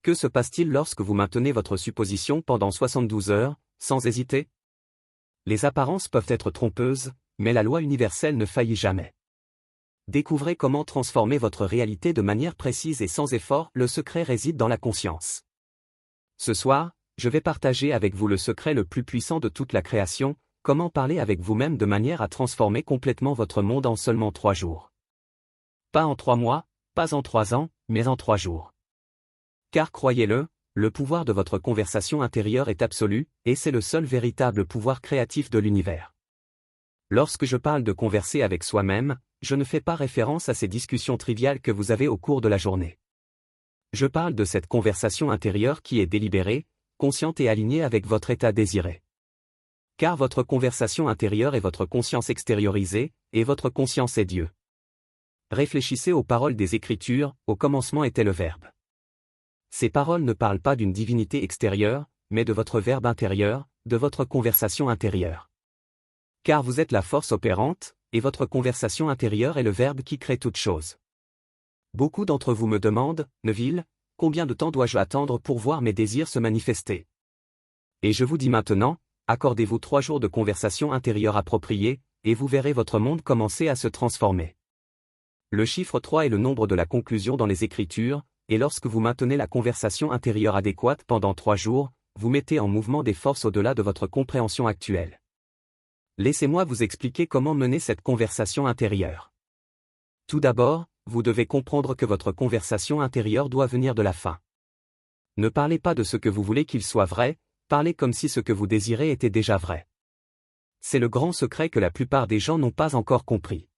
Que se passe-t-il lorsque vous maintenez votre supposition pendant 72 heures, sans hésiter? Les apparences peuvent être trompeuses, mais la loi universelle ne faillit jamais. Découvrez comment transformer votre réalité de manière précise et sans effort. Le secret réside dans la conscience. Ce soir, je vais partager avec vous le secret le plus puissant de toute la création, comment parler avec vous-même de manière à transformer complètement votre monde en seulement 3 jours. Pas en 3 mois, pas en 3 ans, mais en 3 jours. Car croyez-le, le pouvoir de votre conversation intérieure est absolu, et c'est le seul véritable pouvoir créatif de l'univers. Lorsque je parle de converser avec soi-même, je ne fais pas référence à ces discussions triviales que vous avez au cours de la journée. Je parle de cette conversation intérieure qui est délibérée, consciente et alignée avec votre état désiré. Car votre conversation intérieure est votre conscience extériorisée, et votre conscience est Dieu. Réfléchissez aux paroles des Écritures, au commencement était le Verbe. Ces paroles ne parlent pas d'une divinité extérieure, mais de votre Verbe intérieur, de votre conversation intérieure. Car vous êtes la force opérante, et votre conversation intérieure est le Verbe qui crée toute chose. Beaucoup d'entre vous me demandent, Neville, combien de temps dois-je attendre pour voir mes désirs se manifester? Et je vous dis maintenant, accordez-vous 3 jours de conversation intérieure appropriée, et vous verrez votre monde commencer à se transformer. Le chiffre 3 est le nombre de la conclusion dans les Écritures, et lorsque vous maintenez la conversation intérieure adéquate pendant 3 jours, vous mettez en mouvement des forces au-delà de votre compréhension actuelle. Laissez-moi vous expliquer comment mener cette conversation intérieure. Tout d'abord, vous devez comprendre que votre conversation intérieure doit venir de la fin. Ne parlez pas de ce que vous voulez qu'il soit vrai, parlez comme si ce que vous désirez était déjà vrai. C'est le grand secret que la plupart des gens n'ont pas encore compris.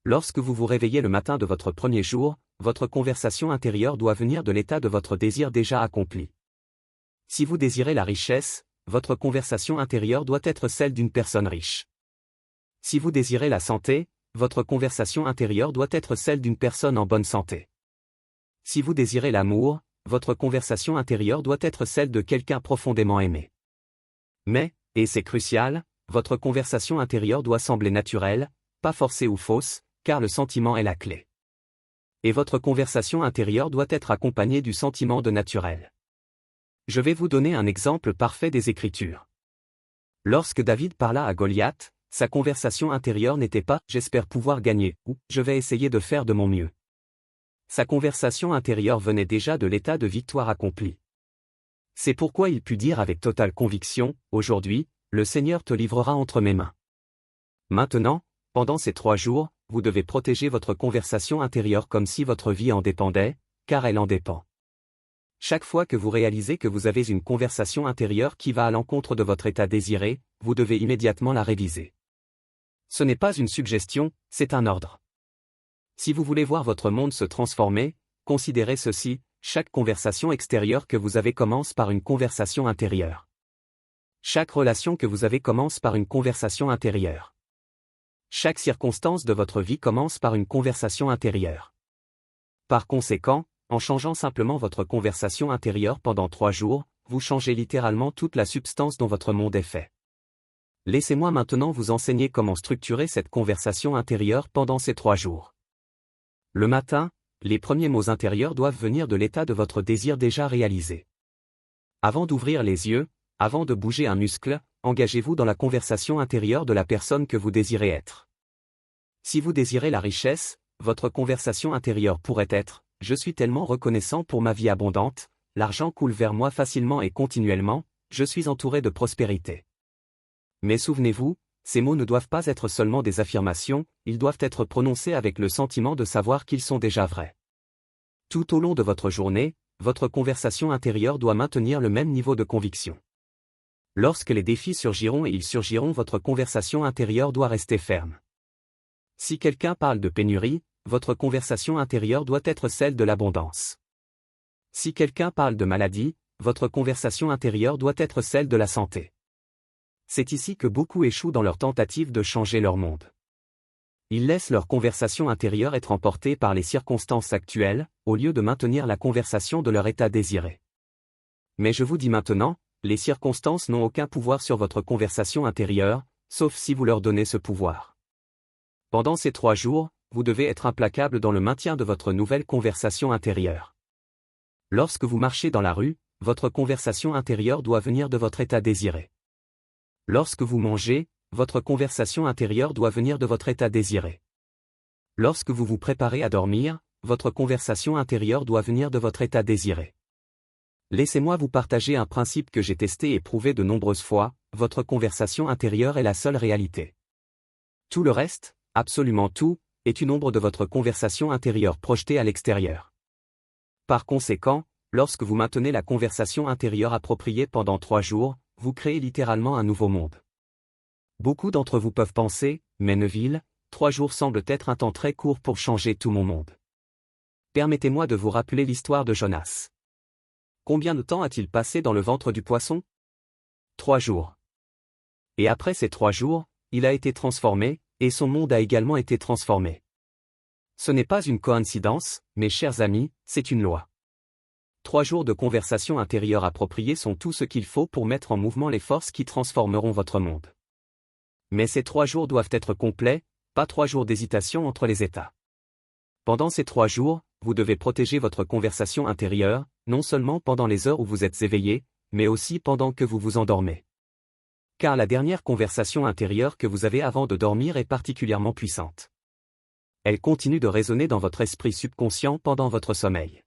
Lorsque vous vous réveillez le matin de votre premier jour, votre conversation intérieure doit venir de l'état de votre désir déjà accompli. Si vous désirez la richesse, votre conversation intérieure doit être celle d'une personne riche. Si vous désirez la santé, votre conversation intérieure doit être celle d'une personne en bonne santé. Si vous désirez l'amour, votre conversation intérieure doit être celle de quelqu'un profondément aimé. Mais, et c'est crucial, votre conversation intérieure doit sembler naturelle, pas forcée ou fausse, car le sentiment est la clé. Et votre conversation intérieure doit être accompagnée du sentiment de naturel. Je vais vous donner un exemple parfait des Écritures. Lorsque David parla à Goliath, sa conversation intérieure n'était pas « j'espère pouvoir gagner » ou « je vais essayer de faire de mon mieux ». Sa conversation intérieure venait déjà de l'état de victoire accompli. C'est pourquoi il put dire avec totale conviction « Aujourd'hui, le Seigneur te livrera entre mes mains ». Maintenant, pendant ces 3 jours, vous devez protéger votre conversation intérieure comme si votre vie en dépendait, car elle en dépend. Chaque fois que vous réalisez que vous avez une conversation intérieure qui va à l'encontre de votre état désiré, vous devez immédiatement la réviser. Ce n'est pas une suggestion, c'est un ordre. Si vous voulez voir votre monde se transformer, considérez ceci, chaque conversation extérieure que vous avez commence par une conversation intérieure. Chaque relation que vous avez commence par une conversation intérieure. Chaque circonstance de votre vie commence par une conversation intérieure. Par conséquent, en changeant simplement votre conversation intérieure pendant 3 jours, vous changez littéralement toute la substance dont votre monde est fait. Laissez-moi maintenant vous enseigner comment structurer cette conversation intérieure pendant ces 3 jours. Le matin, les premiers mots intérieurs doivent venir de l'état de votre désir déjà réalisé. Avant d'ouvrir les yeux, avant de bouger un muscle, engagez-vous dans la conversation intérieure de la personne que vous désirez être. Si vous désirez la richesse, votre conversation intérieure pourrait être « Je suis tellement reconnaissant pour ma vie abondante, l'argent coule vers moi facilement et continuellement, je suis entouré de prospérité. » Mais souvenez-vous, ces mots ne doivent pas être seulement des affirmations, ils doivent être prononcés avec le sentiment de savoir qu'ils sont déjà vrais. Tout au long de votre journée, votre conversation intérieure doit maintenir le même niveau de conviction. Lorsque les défis surgiront et ils surgiront, votre conversation intérieure doit rester ferme. Si quelqu'un parle de pénurie, votre conversation intérieure doit être celle de l'abondance. Si quelqu'un parle de maladie, votre conversation intérieure doit être celle de la santé. C'est ici que beaucoup échouent dans leur tentative de changer leur monde. Ils laissent leur conversation intérieure être emportée par les circonstances actuelles, au lieu de maintenir la conversation de leur état désiré. Mais je vous dis maintenant, les circonstances n'ont aucun pouvoir sur votre conversation intérieure, sauf si vous leur donnez ce pouvoir. Pendant ces 3 jours, vous devez être implacable dans le maintien de votre nouvelle conversation intérieure. Lorsque vous marchez dans la rue, votre conversation intérieure doit venir de votre état désiré. Lorsque vous mangez, votre conversation intérieure doit venir de votre état désiré. Lorsque vous vous préparez à dormir, votre conversation intérieure doit venir de votre état désiré. Laissez-moi vous partager un principe que j'ai testé et prouvé de nombreuses fois, votre conversation intérieure est la seule réalité. Tout le reste, absolument tout, est une ombre de votre conversation intérieure projetée à l'extérieur. Par conséquent, lorsque vous maintenez la conversation intérieure appropriée pendant 3 jours, vous créez littéralement un nouveau monde. Beaucoup d'entre vous peuvent penser, mais Neville, 3 jours semblent être un temps très court pour changer tout mon monde. Permettez-moi de vous rappeler l'histoire de Jonas. Combien de temps a-t-il passé dans le ventre du poisson? 3 jours. Et après ces 3 jours, il a été transformé, et son monde a également été transformé. Ce n'est pas une coïncidence, mes chers amis, c'est une loi. 3 jours de conversation intérieure appropriée sont tout ce qu'il faut pour mettre en mouvement les forces qui transformeront votre monde. Mais ces 3 jours doivent être complets, pas 3 jours d'hésitation entre les états. Pendant ces 3 jours, vous devez protéger votre conversation intérieure, non seulement pendant les heures où vous êtes éveillé, mais aussi pendant que vous vous endormez. Car la dernière conversation intérieure que vous avez avant de dormir est particulièrement puissante. Elle continue de résonner dans votre esprit subconscient pendant votre sommeil.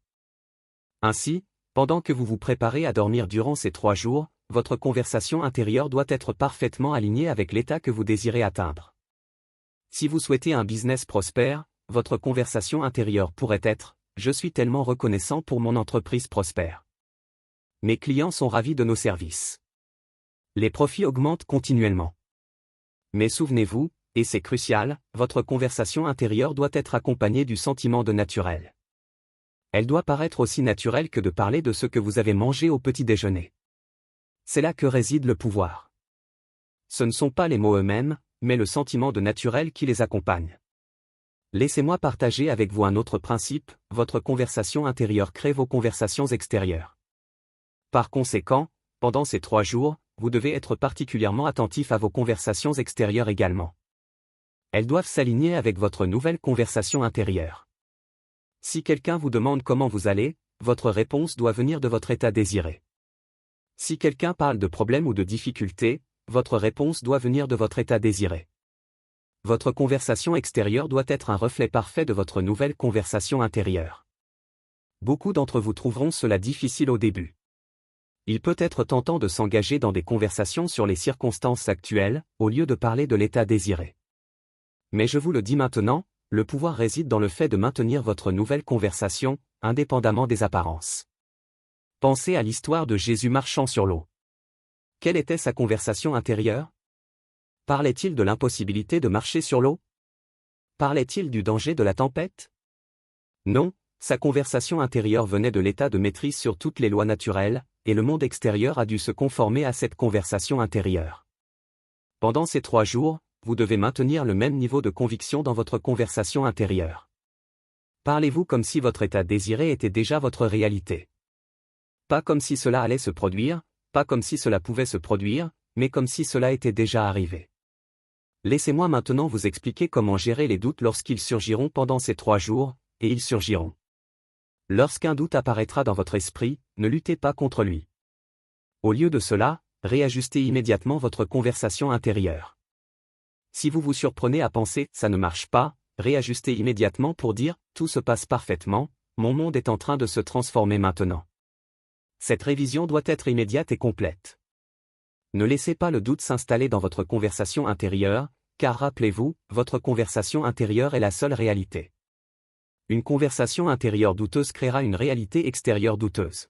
Ainsi, pendant que vous vous préparez à dormir durant ces 3 jours, votre conversation intérieure doit être parfaitement alignée avec l'état que vous désirez atteindre. Si vous souhaitez un business prospère, votre conversation intérieure pourrait être « Je suis tellement reconnaissant pour mon entreprise prospère. Mes clients sont ravis de nos services. Les profits augmentent continuellement. » Mais souvenez-vous, et c'est crucial, votre conversation intérieure doit être accompagnée du sentiment de naturel. Elle doit paraître aussi naturelle que de parler de ce que vous avez mangé au petit déjeuner. C'est là que réside le pouvoir. Ce ne sont pas les mots eux-mêmes, mais le sentiment de naturel qui les accompagne. Laissez-moi partager avec vous un autre principe, votre conversation intérieure crée vos conversations extérieures. Par conséquent, pendant ces 3 jours, vous devez être particulièrement attentif à vos conversations extérieures également. Elles doivent s'aligner avec votre nouvelle conversation intérieure. Si quelqu'un vous demande comment vous allez, votre réponse doit venir de votre état désiré. Si quelqu'un parle de problèmes ou de difficultés, votre réponse doit venir de votre état désiré. Votre conversation extérieure doit être un reflet parfait de votre nouvelle conversation intérieure. Beaucoup d'entre vous trouveront cela difficile au début. Il peut être tentant de s'engager dans des conversations sur les circonstances actuelles, au lieu de parler de l'état désiré. Mais je vous le dis maintenant, le pouvoir réside dans le fait de maintenir votre nouvelle conversation, indépendamment des apparences. Pensez à l'histoire de Jésus marchant sur l'eau. Quelle était sa conversation intérieure? Parlait-il de l'impossibilité de marcher sur l'eau? Parlait-il du danger de la tempête? Non, sa conversation intérieure venait de l'état de maîtrise sur toutes les lois naturelles, et le monde extérieur a dû se conformer à cette conversation intérieure. Pendant ces 3 jours, vous devez maintenir le même niveau de conviction dans votre conversation intérieure. Parlez-vous comme si votre état désiré était déjà votre réalité. Pas comme si cela allait se produire, pas comme si cela pouvait se produire, mais comme si cela était déjà arrivé. Laissez-moi maintenant vous expliquer comment gérer les doutes lorsqu'ils surgiront pendant ces 3 jours, et ils surgiront. Lorsqu'un doute apparaîtra dans votre esprit, ne luttez pas contre lui. Au lieu de cela, réajustez immédiatement votre conversation intérieure. Si vous vous surprenez à penser « ça ne marche pas », réajustez immédiatement pour dire « tout se passe parfaitement, mon monde est en train de se transformer maintenant ». Cette révision doit être immédiate et complète. Ne laissez pas le doute s'installer dans votre conversation intérieure, car rappelez-vous, votre conversation intérieure est la seule réalité. Une conversation intérieure douteuse créera une réalité extérieure douteuse.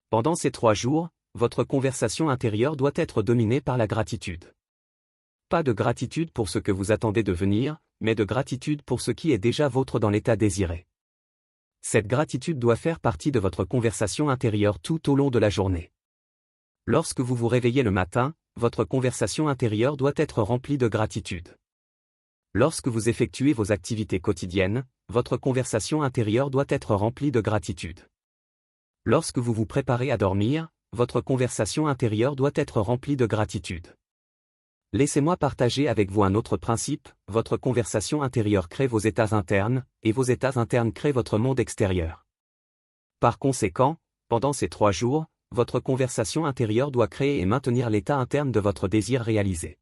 Pendant ces 3 jours, votre conversation intérieure doit être dominée par la gratitude. Pas de gratitude pour ce que vous attendez devenir, mais de gratitude pour ce qui est déjà vôtre dans l'état désiré. Cette gratitude doit faire partie de votre conversation intérieure tout au long de la journée. Lorsque vous vous réveillez le matin, votre conversation intérieure doit être remplie de gratitude. Lorsque vous effectuez vos activités quotidiennes, votre conversation intérieure doit être remplie de gratitude. Lorsque vous vous préparez à dormir, votre conversation intérieure doit être remplie de gratitude. Laissez-moi partager avec vous un autre principe, votre conversation intérieure crée vos états internes, et vos états internes créent votre monde extérieur. Par conséquent, pendant ces 3 jours, votre conversation intérieure doit créer et maintenir l'état interne de votre désir réalisé.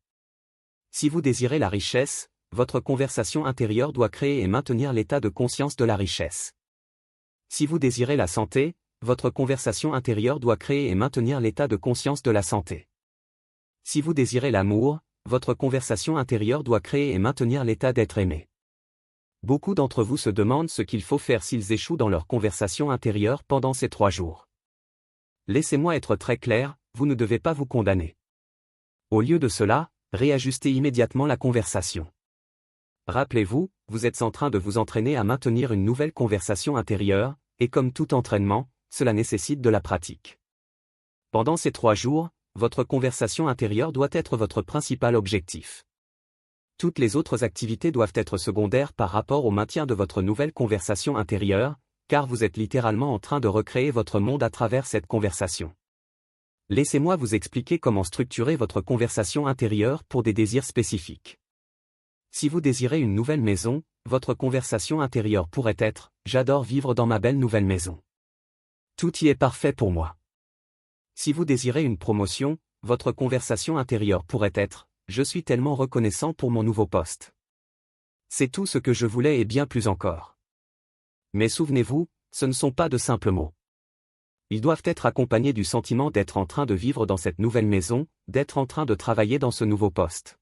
Si vous désirez la richesse, votre conversation intérieure doit créer et maintenir l'état de conscience de la richesse. Si vous désirez la santé, votre conversation intérieure doit créer et maintenir l'état de conscience de la santé. Si vous désirez l'amour, votre conversation intérieure doit créer et maintenir l'état d'être aimé. Beaucoup d'entre vous se demandent ce qu'il faut faire s'ils échouent dans leur conversation intérieure pendant ces 3 jours. Laissez-moi être très clair, vous ne devez pas vous condamner. Au lieu de cela, réajustez immédiatement la conversation. Rappelez-vous, vous êtes en train de vous entraîner à maintenir une nouvelle conversation intérieure, et comme tout entraînement, cela nécessite de la pratique. Pendant ces 3 jours, votre conversation intérieure doit être votre principal objectif. Toutes les autres activités doivent être secondaires par rapport au maintien de votre nouvelle conversation intérieure, car vous êtes littéralement en train de recréer votre monde à travers cette conversation. Laissez-moi vous expliquer comment structurer votre conversation intérieure pour des désirs spécifiques. Si vous désirez une nouvelle maison, votre conversation intérieure pourrait être « J'adore vivre dans ma belle nouvelle maison. Tout y est parfait pour moi ». Si vous désirez une promotion, votre conversation intérieure pourrait être « Je suis tellement reconnaissant pour mon nouveau poste. C'est tout ce que je voulais et bien plus encore ». Mais souvenez-vous, ce ne sont pas de simples mots. Ils doivent être accompagnés du sentiment d'être en train de vivre dans cette nouvelle maison, d'être en train de travailler dans ce nouveau poste.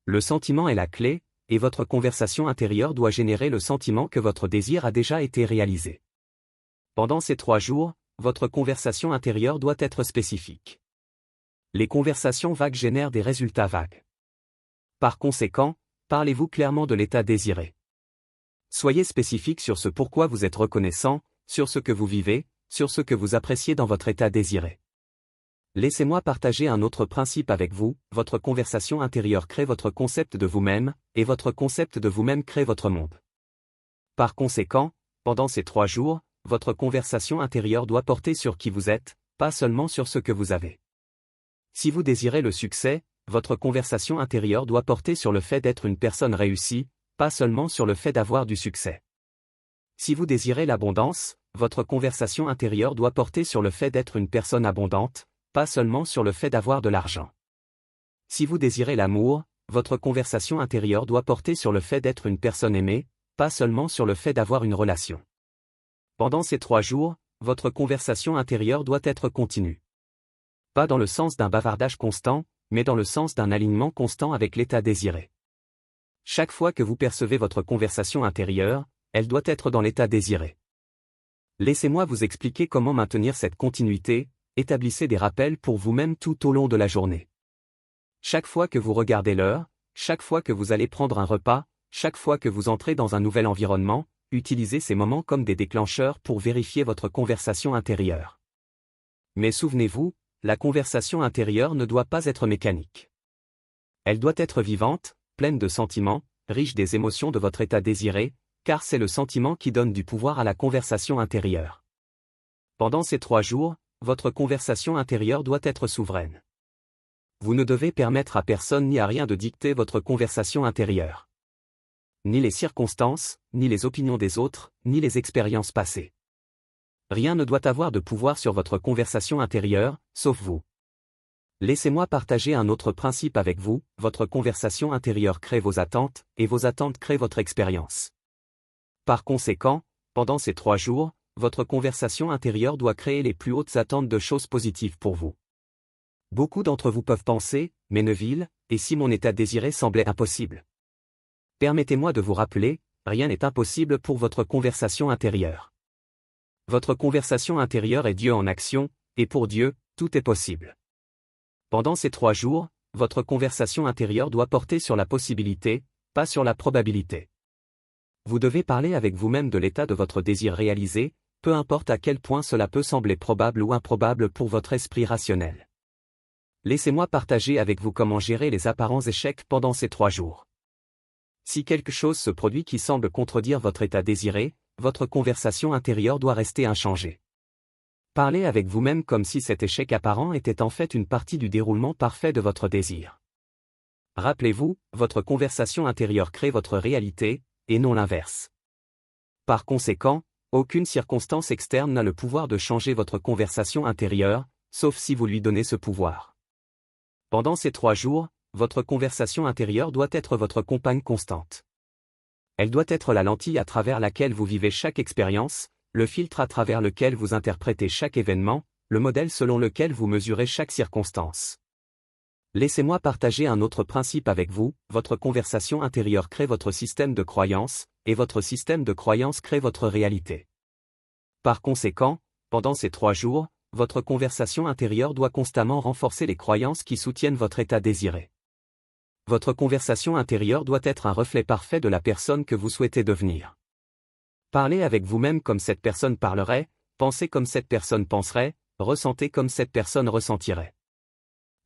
Le sentiment est la clé, et votre conversation intérieure doit générer le sentiment que votre désir a déjà été réalisé. Pendant ces 3 jours, votre conversation intérieure doit être spécifique. Les conversations vagues génèrent des résultats vagues. Par conséquent, parlez-vous clairement de l'état désiré. Soyez spécifique sur ce pourquoi vous êtes reconnaissant, sur ce que vous vivez, sur ce que vous appréciez dans votre état désiré. Laissez-moi partager un autre principe avec vous, votre conversation intérieure crée votre concept de vous-même, et votre concept de vous-même crée votre monde. Par conséquent, pendant ces 3 jours, votre conversation intérieure doit porter sur qui vous êtes, pas seulement sur ce que vous avez. Si vous désirez le succès, votre conversation intérieure doit porter sur le fait d'être une personne réussie, pas seulement sur le fait d'avoir du succès. Si vous désirez l'abondance, votre conversation intérieure doit porter sur le fait d'être une personne abondante, pas seulement sur le fait d'avoir de l'argent. Si vous désirez l'amour, votre conversation intérieure doit porter sur le fait d'être une personne aimée, pas seulement sur le fait d'avoir une relation. Pendant ces 3 jours, votre conversation intérieure doit être continue. Pas dans le sens d'un bavardage constant, mais dans le sens d'un alignement constant avec l'état désiré. Chaque fois que vous percevez votre conversation intérieure, elle doit être dans l'état désiré. Laissez-moi vous expliquer comment maintenir cette continuité. Établissez des rappels pour vous-même tout au long de la journée. Chaque fois que vous regardez l'heure, chaque fois que vous allez prendre un repas, chaque fois que vous entrez dans un nouvel environnement, utilisez ces moments comme des déclencheurs pour vérifier votre conversation intérieure. Mais souvenez-vous, la conversation intérieure ne doit pas être mécanique. Elle doit être vivante, pleine de sentiments, riche des émotions de votre état désiré, car c'est le sentiment qui donne du pouvoir à la conversation intérieure. Pendant ces 3 jours, votre conversation intérieure doit être souveraine. Vous ne devez permettre à personne ni à rien de dicter votre conversation intérieure. Ni les circonstances, ni les opinions des autres, ni les expériences passées. Rien ne doit avoir de pouvoir sur votre conversation intérieure, sauf vous. Laissez-moi partager un autre principe avec vous, votre conversation intérieure crée vos attentes, et vos attentes créent votre expérience. Par conséquent, pendant ces 3 jours, votre conversation intérieure doit créer les plus hautes attentes de choses positives pour vous. Beaucoup d'entre vous peuvent penser, mais Neville, et si mon état désiré semblait impossible? Permettez-moi de vous rappeler, rien n'est impossible pour votre conversation intérieure. Votre conversation intérieure est Dieu en action, et pour Dieu, tout est possible. Pendant ces 3 jours, votre conversation intérieure doit porter sur la possibilité, pas sur la probabilité. Vous devez parler avec vous-même de l'état de votre désir réalisé, peu importe à quel point cela peut sembler probable ou improbable pour votre esprit rationnel. Laissez-moi partager avec vous comment gérer les apparents échecs pendant ces 3 jours. Si quelque chose se produit qui semble contredire votre état désiré, votre conversation intérieure doit rester inchangée. Parlez avec vous-même comme si cet échec apparent était en fait une partie du déroulement parfait de votre désir. Rappelez-vous, votre conversation intérieure crée votre réalité, et non l'inverse. Par conséquent, Aucune circonstance externe n'a le pouvoir de changer votre conversation intérieure, sauf si vous lui donnez ce pouvoir. Pendant ces 3 jours, votre conversation intérieure doit être votre compagne constante. Elle doit être la lentille à travers laquelle vous vivez chaque expérience, le filtre à travers lequel vous interprétez chaque événement, le modèle selon lequel vous mesurez chaque circonstance. Laissez-moi partager un autre principe avec vous, votre conversation intérieure crée votre système de croyance, et votre système de croyance crée votre réalité. Par conséquent, pendant ces 3 jours, votre conversation intérieure doit constamment renforcer les croyances qui soutiennent votre état désiré. Votre conversation intérieure doit être un reflet parfait de la personne que vous souhaitez devenir. Parlez avec vous-même comme cette personne parlerait, pensez comme cette personne penserait, ressentez comme cette personne ressentirait.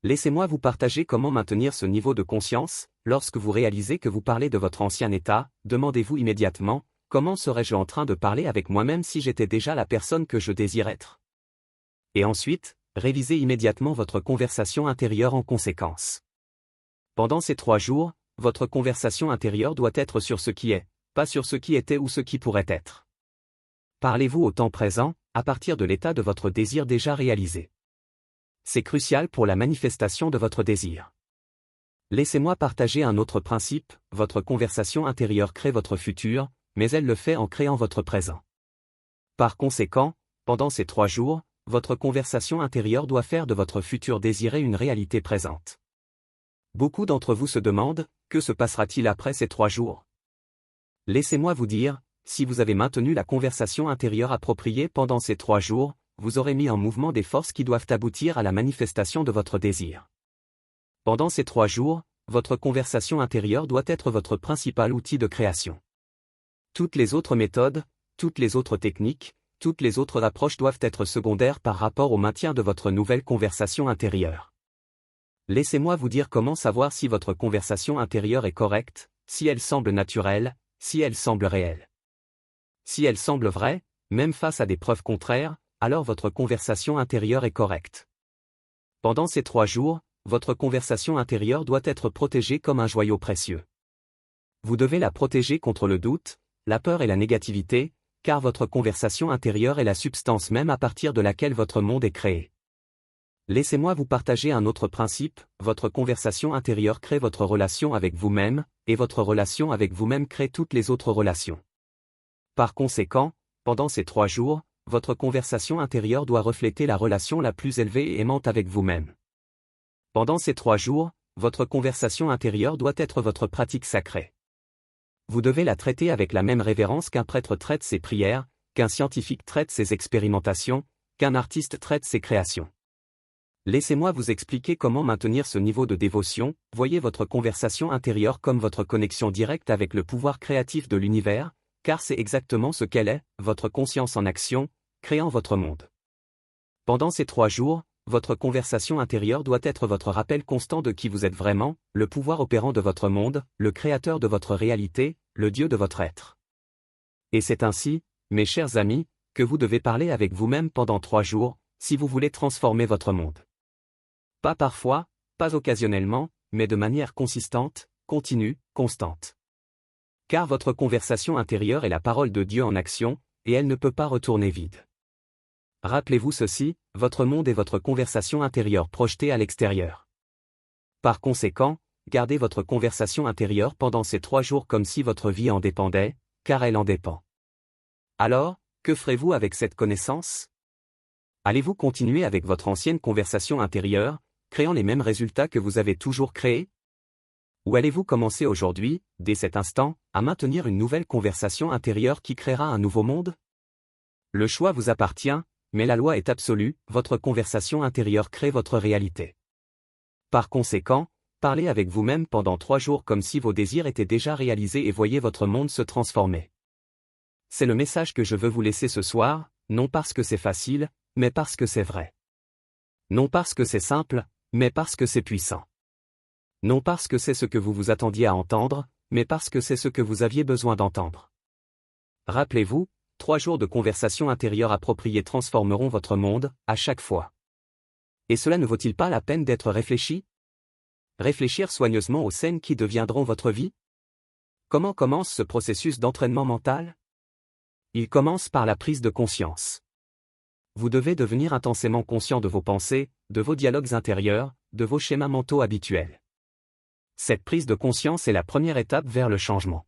Laissez-moi vous partager comment maintenir ce niveau de conscience. Lorsque vous réalisez que vous parlez de votre ancien état, demandez-vous immédiatement, comment serais-je en train de parler avec moi-même si j'étais déjà la personne que je désire être? Et ensuite, révisez immédiatement votre conversation intérieure en conséquence. Pendant ces 3 jours, votre conversation intérieure doit être sur ce qui est, pas sur ce qui était ou ce qui pourrait être. Parlez-vous au temps présent, à partir de l'état de votre désir déjà réalisé. C'est crucial pour la manifestation de votre désir. Laissez-moi partager un autre principe, votre conversation intérieure crée votre futur, mais elle le fait en créant votre présent. Par conséquent, pendant ces 3 jours, votre conversation intérieure doit faire de votre futur désiré une réalité présente. Beaucoup d'entre vous se demandent, que se passera-t-il après ces 3 jours? Laissez-moi vous dire, si vous avez maintenu la conversation intérieure appropriée pendant ces 3 jours, vous aurez mis en mouvement des forces qui doivent aboutir à la manifestation de votre désir. Pendant ces 3 jours, votre conversation intérieure doit être votre principal outil de création. Toutes les autres méthodes, toutes les autres techniques, toutes les autres approches doivent être secondaires par rapport au maintien de votre nouvelle conversation intérieure. Laissez-moi vous dire comment savoir si votre conversation intérieure est correcte, si elle semble naturelle, si elle semble réelle. Si elle semble vraie, même face à des preuves contraires, alors votre conversation intérieure est correcte. Pendant ces 3 jours, votre conversation intérieure doit être protégée comme un joyau précieux. Vous devez la protéger contre le doute, la peur et la négativité, car votre conversation intérieure est la substance même à partir de laquelle votre monde est créé. Laissez-moi vous partager un autre principe, votre conversation intérieure crée votre relation avec vous-même, et votre relation avec vous-même crée toutes les autres relations. Par conséquent, pendant ces 3 jours, votre conversation intérieure doit refléter la relation la plus élevée et aimante avec vous-même. Pendant ces 3 jours, votre conversation intérieure doit être votre pratique sacrée. Vous devez la traiter avec la même révérence qu'un prêtre traite ses prières, qu'un scientifique traite ses expérimentations, qu'un artiste traite ses créations. Laissez-moi vous expliquer comment maintenir ce niveau de dévotion. Voyez votre conversation intérieure comme votre connexion directe avec le pouvoir créatif de l'univers, car c'est exactement ce qu'elle est, votre conscience en action, créant votre monde. Pendant ces 3 jours, votre conversation intérieure doit être votre rappel constant de qui vous êtes vraiment, le pouvoir opérant de votre monde, le créateur de votre réalité, le Dieu de votre être. Et c'est ainsi, mes chers amis, que vous devez parler avec vous-même pendant 3 jours, si vous voulez transformer votre monde. Pas parfois, pas occasionnellement, mais de manière consistante, continue, constante. Car votre conversation intérieure est la parole de Dieu en action, et elle ne peut pas retourner vide. Rappelez-vous ceci, votre monde est votre conversation intérieure projetée à l'extérieur. Par conséquent, gardez votre conversation intérieure pendant ces 3 jours comme si votre vie en dépendait, car elle en dépend. Alors, que ferez-vous avec cette connaissance? Allez-vous continuer avec votre ancienne conversation intérieure, créant les mêmes résultats que vous avez toujours créés? Ou allez-vous commencer aujourd'hui, dès cet instant, à maintenir une nouvelle conversation intérieure qui créera un nouveau monde? Le choix vous appartient, mais la loi est absolue, votre conversation intérieure crée votre réalité. Par conséquent, parlez avec vous-même pendant 3 jours comme si vos désirs étaient déjà réalisés et voyez votre monde se transformer. C'est le message que je veux vous laisser ce soir, non parce que c'est facile, mais parce que c'est vrai. Non parce que c'est simple, mais parce que c'est puissant. Non parce que c'est ce que vous vous attendiez à entendre, mais parce que c'est ce que vous aviez besoin d'entendre. Rappelez-vous, 3 jours de conversation intérieure appropriée transformeront votre monde, à chaque fois. Et cela ne vaut-il pas la peine d'être réfléchi? Réfléchir soigneusement aux scènes qui deviendront votre vie? Comment commence ce processus d'entraînement mental? Il commence par la prise de conscience. Vous devez devenir intensément conscient de vos pensées, de vos dialogues intérieurs, de vos schémas mentaux habituels. Cette prise de conscience est la première étape vers le changement.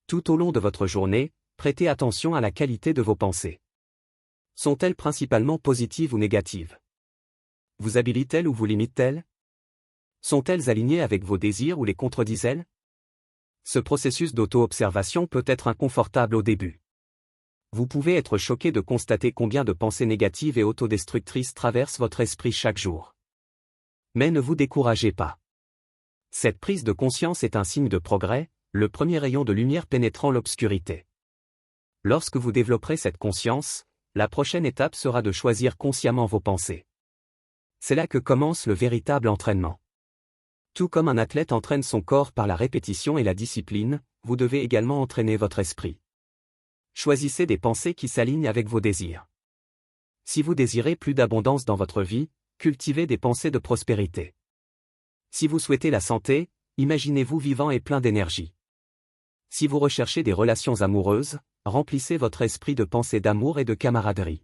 Tout au long de votre journée, prêtez attention à la qualité de vos pensées. Sont-elles principalement positives ou négatives? Vous habilitent-elles ou vous limitent-elles? Sont-elles alignées avec vos désirs ou les contredisent-elles? Ce processus d'auto-observation peut être inconfortable au début. Vous pouvez être choqué de constater combien de pensées négatives et autodestructrices traversent votre esprit chaque jour. Mais ne vous découragez pas. Cette prise de conscience est un signe de progrès, le premier rayon de lumière pénétrant l'obscurité. Lorsque vous développerez cette conscience, la prochaine étape sera de choisir consciemment vos pensées. C'est là que commence le véritable entraînement. Tout comme un athlète entraîne son corps par la répétition et la discipline, vous devez également entraîner votre esprit. Choisissez des pensées qui s'alignent avec vos désirs. Si vous désirez plus d'abondance dans votre vie, cultivez des pensées de prospérité. Si vous souhaitez la santé, imaginez-vous vivant et plein d'énergie. Si vous recherchez des relations amoureuses, remplissez votre esprit de pensées d'amour et de camaraderie.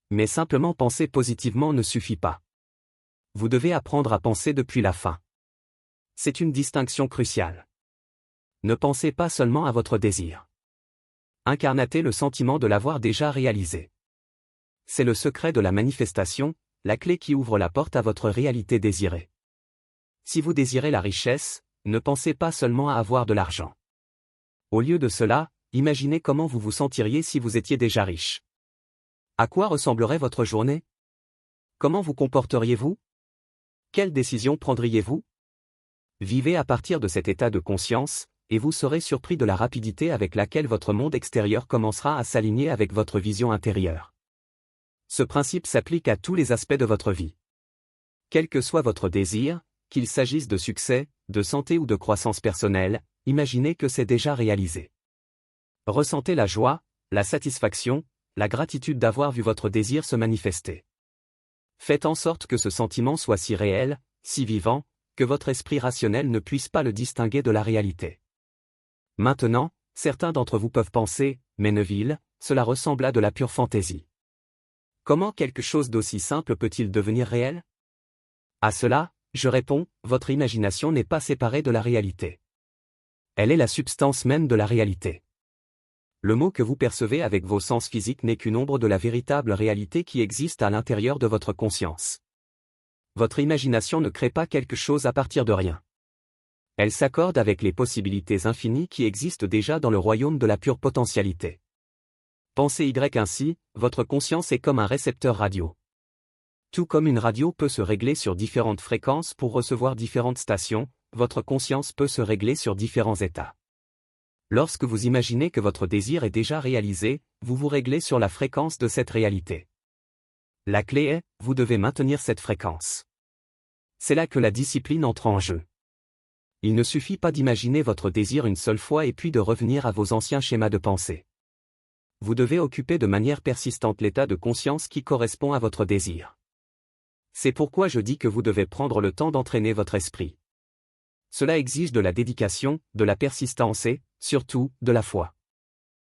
Mais simplement penser positivement ne suffit pas. Vous devez apprendre à penser depuis la fin. C'est une distinction cruciale. Ne pensez pas seulement à votre désir. Incarnatez le sentiment de l'avoir déjà réalisé. C'est le secret de la manifestation, la clé qui ouvre la porte à votre réalité désirée. Si vous désirez la richesse, ne pensez pas seulement à avoir de l'argent. Au lieu de cela, imaginez comment vous vous sentiriez si vous étiez déjà riche. À quoi ressemblerait votre journée? Comment vous comporteriez-vous? Quelles décisions prendriez-vous? Vivez à partir de cet état de conscience, et vous serez surpris de la rapidité avec laquelle votre monde extérieur commencera à s'aligner avec votre vision intérieure. Ce principe s'applique à tous les aspects de votre vie. Quel que soit votre désir, qu'il s'agisse de succès, de santé ou de croissance personnelle, imaginez que c'est déjà réalisé. Ressentez la joie, la satisfaction, la gratitude d'avoir vu votre désir se manifester. Faites en sorte que ce sentiment soit si réel, si vivant, que votre esprit rationnel ne puisse pas le distinguer de la réalité. Maintenant, certains d'entre vous peuvent penser, mais Neville, cela ressemble à de la pure fantaisie. Comment quelque chose d'aussi simple peut-il devenir réel? À cela, je réponds, votre imagination n'est pas séparée de la réalité. Elle est la substance même de la réalité. Le mot que vous percevez avec vos sens physiques n'est qu'une ombre de la véritable réalité qui existe à l'intérieur de votre conscience. Votre imagination ne crée pas quelque chose à partir de rien. Elle s'accorde avec les possibilités infinies qui existent déjà dans le royaume de la pure potentialité. Pensez Y ainsi, votre conscience est comme un récepteur radio. Tout comme une radio peut se régler sur différentes fréquences pour recevoir différentes stations, votre conscience peut se régler sur différents états. Lorsque vous imaginez que votre désir est déjà réalisé, vous vous réglez sur la fréquence de cette réalité. La clé est, vous devez maintenir cette fréquence. C'est là que la discipline entre en jeu. Il ne suffit pas d'imaginer votre désir une seule fois et puis de revenir à vos anciens schémas de pensée. Vous devez occuper de manière persistante l'état de conscience qui correspond à votre désir. C'est pourquoi je dis que vous devez prendre le temps d'entraîner votre esprit. Cela exige de la dédication, de la persistance et, surtout, de la foi.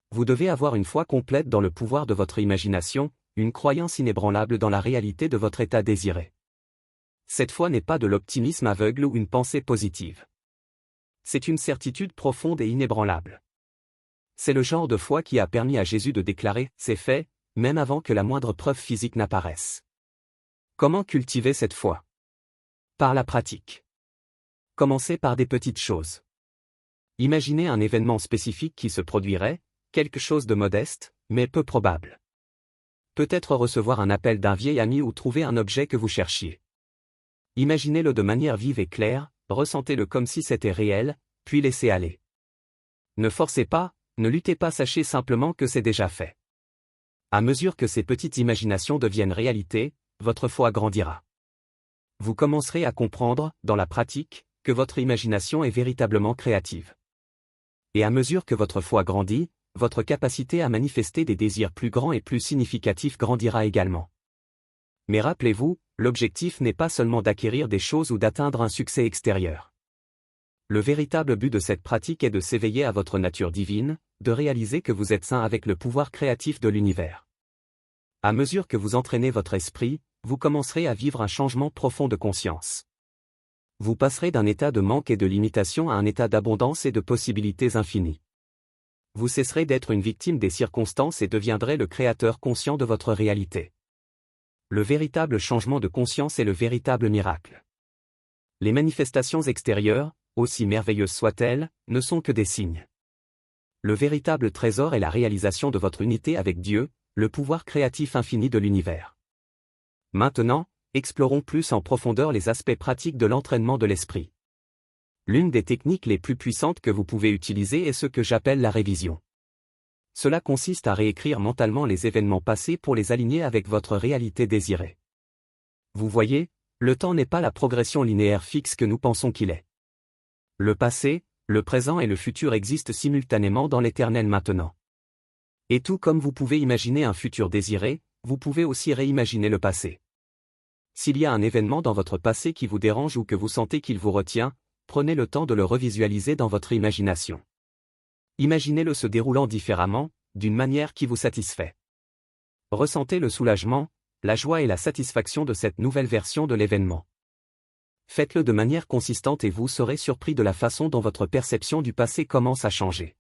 Vous devez avoir une foi complète dans le pouvoir de votre imagination, une croyance inébranlable dans la réalité de votre état désiré. Cette foi n'est pas de l'optimisme aveugle ou une pensée positive. C'est une certitude profonde et inébranlable. C'est le genre de foi qui a permis à Jésus de déclarer « c'est fait », même avant que la moindre preuve physique n'apparaisse. Comment cultiver cette foi? Par la pratique. Commencez par des petites choses. Imaginez un événement spécifique qui se produirait, quelque chose de modeste, mais peu probable. Peut-être recevoir un appel d'un vieil ami ou trouver un objet que vous cherchiez. Imaginez-le de manière vive et claire, ressentez-le comme si c'était réel, puis laissez aller. Ne forcez pas, ne luttez pas, sachez simplement que c'est déjà fait. À mesure que ces petites imaginations deviennent réalité, votre foi grandira. Vous commencerez à comprendre, dans la pratique, que votre imagination est véritablement créative. Et à mesure que votre foi grandit, votre capacité à manifester des désirs plus grands et plus significatifs grandira également. Mais rappelez-vous, l'objectif n'est pas seulement d'acquérir des choses ou d'atteindre un succès extérieur. Le véritable but de cette pratique est de s'éveiller à votre nature divine, de réaliser que vous êtes sain avec le pouvoir créatif de l'univers. À mesure que vous entraînez votre esprit, vous commencerez à vivre un changement profond de conscience. Vous passerez d'un état de manque et de limitation à un état d'abondance et de possibilités infinies. Vous cesserez d'être une victime des circonstances et deviendrez le créateur conscient de votre réalité. Le véritable changement de conscience est le véritable miracle. Les manifestations extérieures, aussi merveilleuses soient-elles, ne sont que des signes. Le véritable trésor est la réalisation de votre unité avec Dieu, le pouvoir créatif infini de l'univers. Maintenant, explorons plus en profondeur les aspects pratiques de l'entraînement de l'esprit. L'une des techniques les plus puissantes que vous pouvez utiliser est ce que j'appelle la révision. Cela consiste à réécrire mentalement les événements passés pour les aligner avec votre réalité désirée. Vous voyez, le temps n'est pas la progression linéaire fixe que nous pensons qu'il est. Le passé, le présent et le futur existent simultanément dans l'éternel maintenant. Et tout comme vous pouvez imaginer un futur désiré, vous pouvez aussi réimaginer le passé. S'il y a un événement dans votre passé qui vous dérange ou que vous sentez qu'il vous retient, prenez le temps de le revisualiser dans votre imagination. Imaginez-le se déroulant différemment, d'une manière qui vous satisfait. Ressentez le soulagement, la joie et la satisfaction de cette nouvelle version de l'événement. Faites-le de manière consistante et vous serez surpris de la façon dont votre perception du passé commence à changer.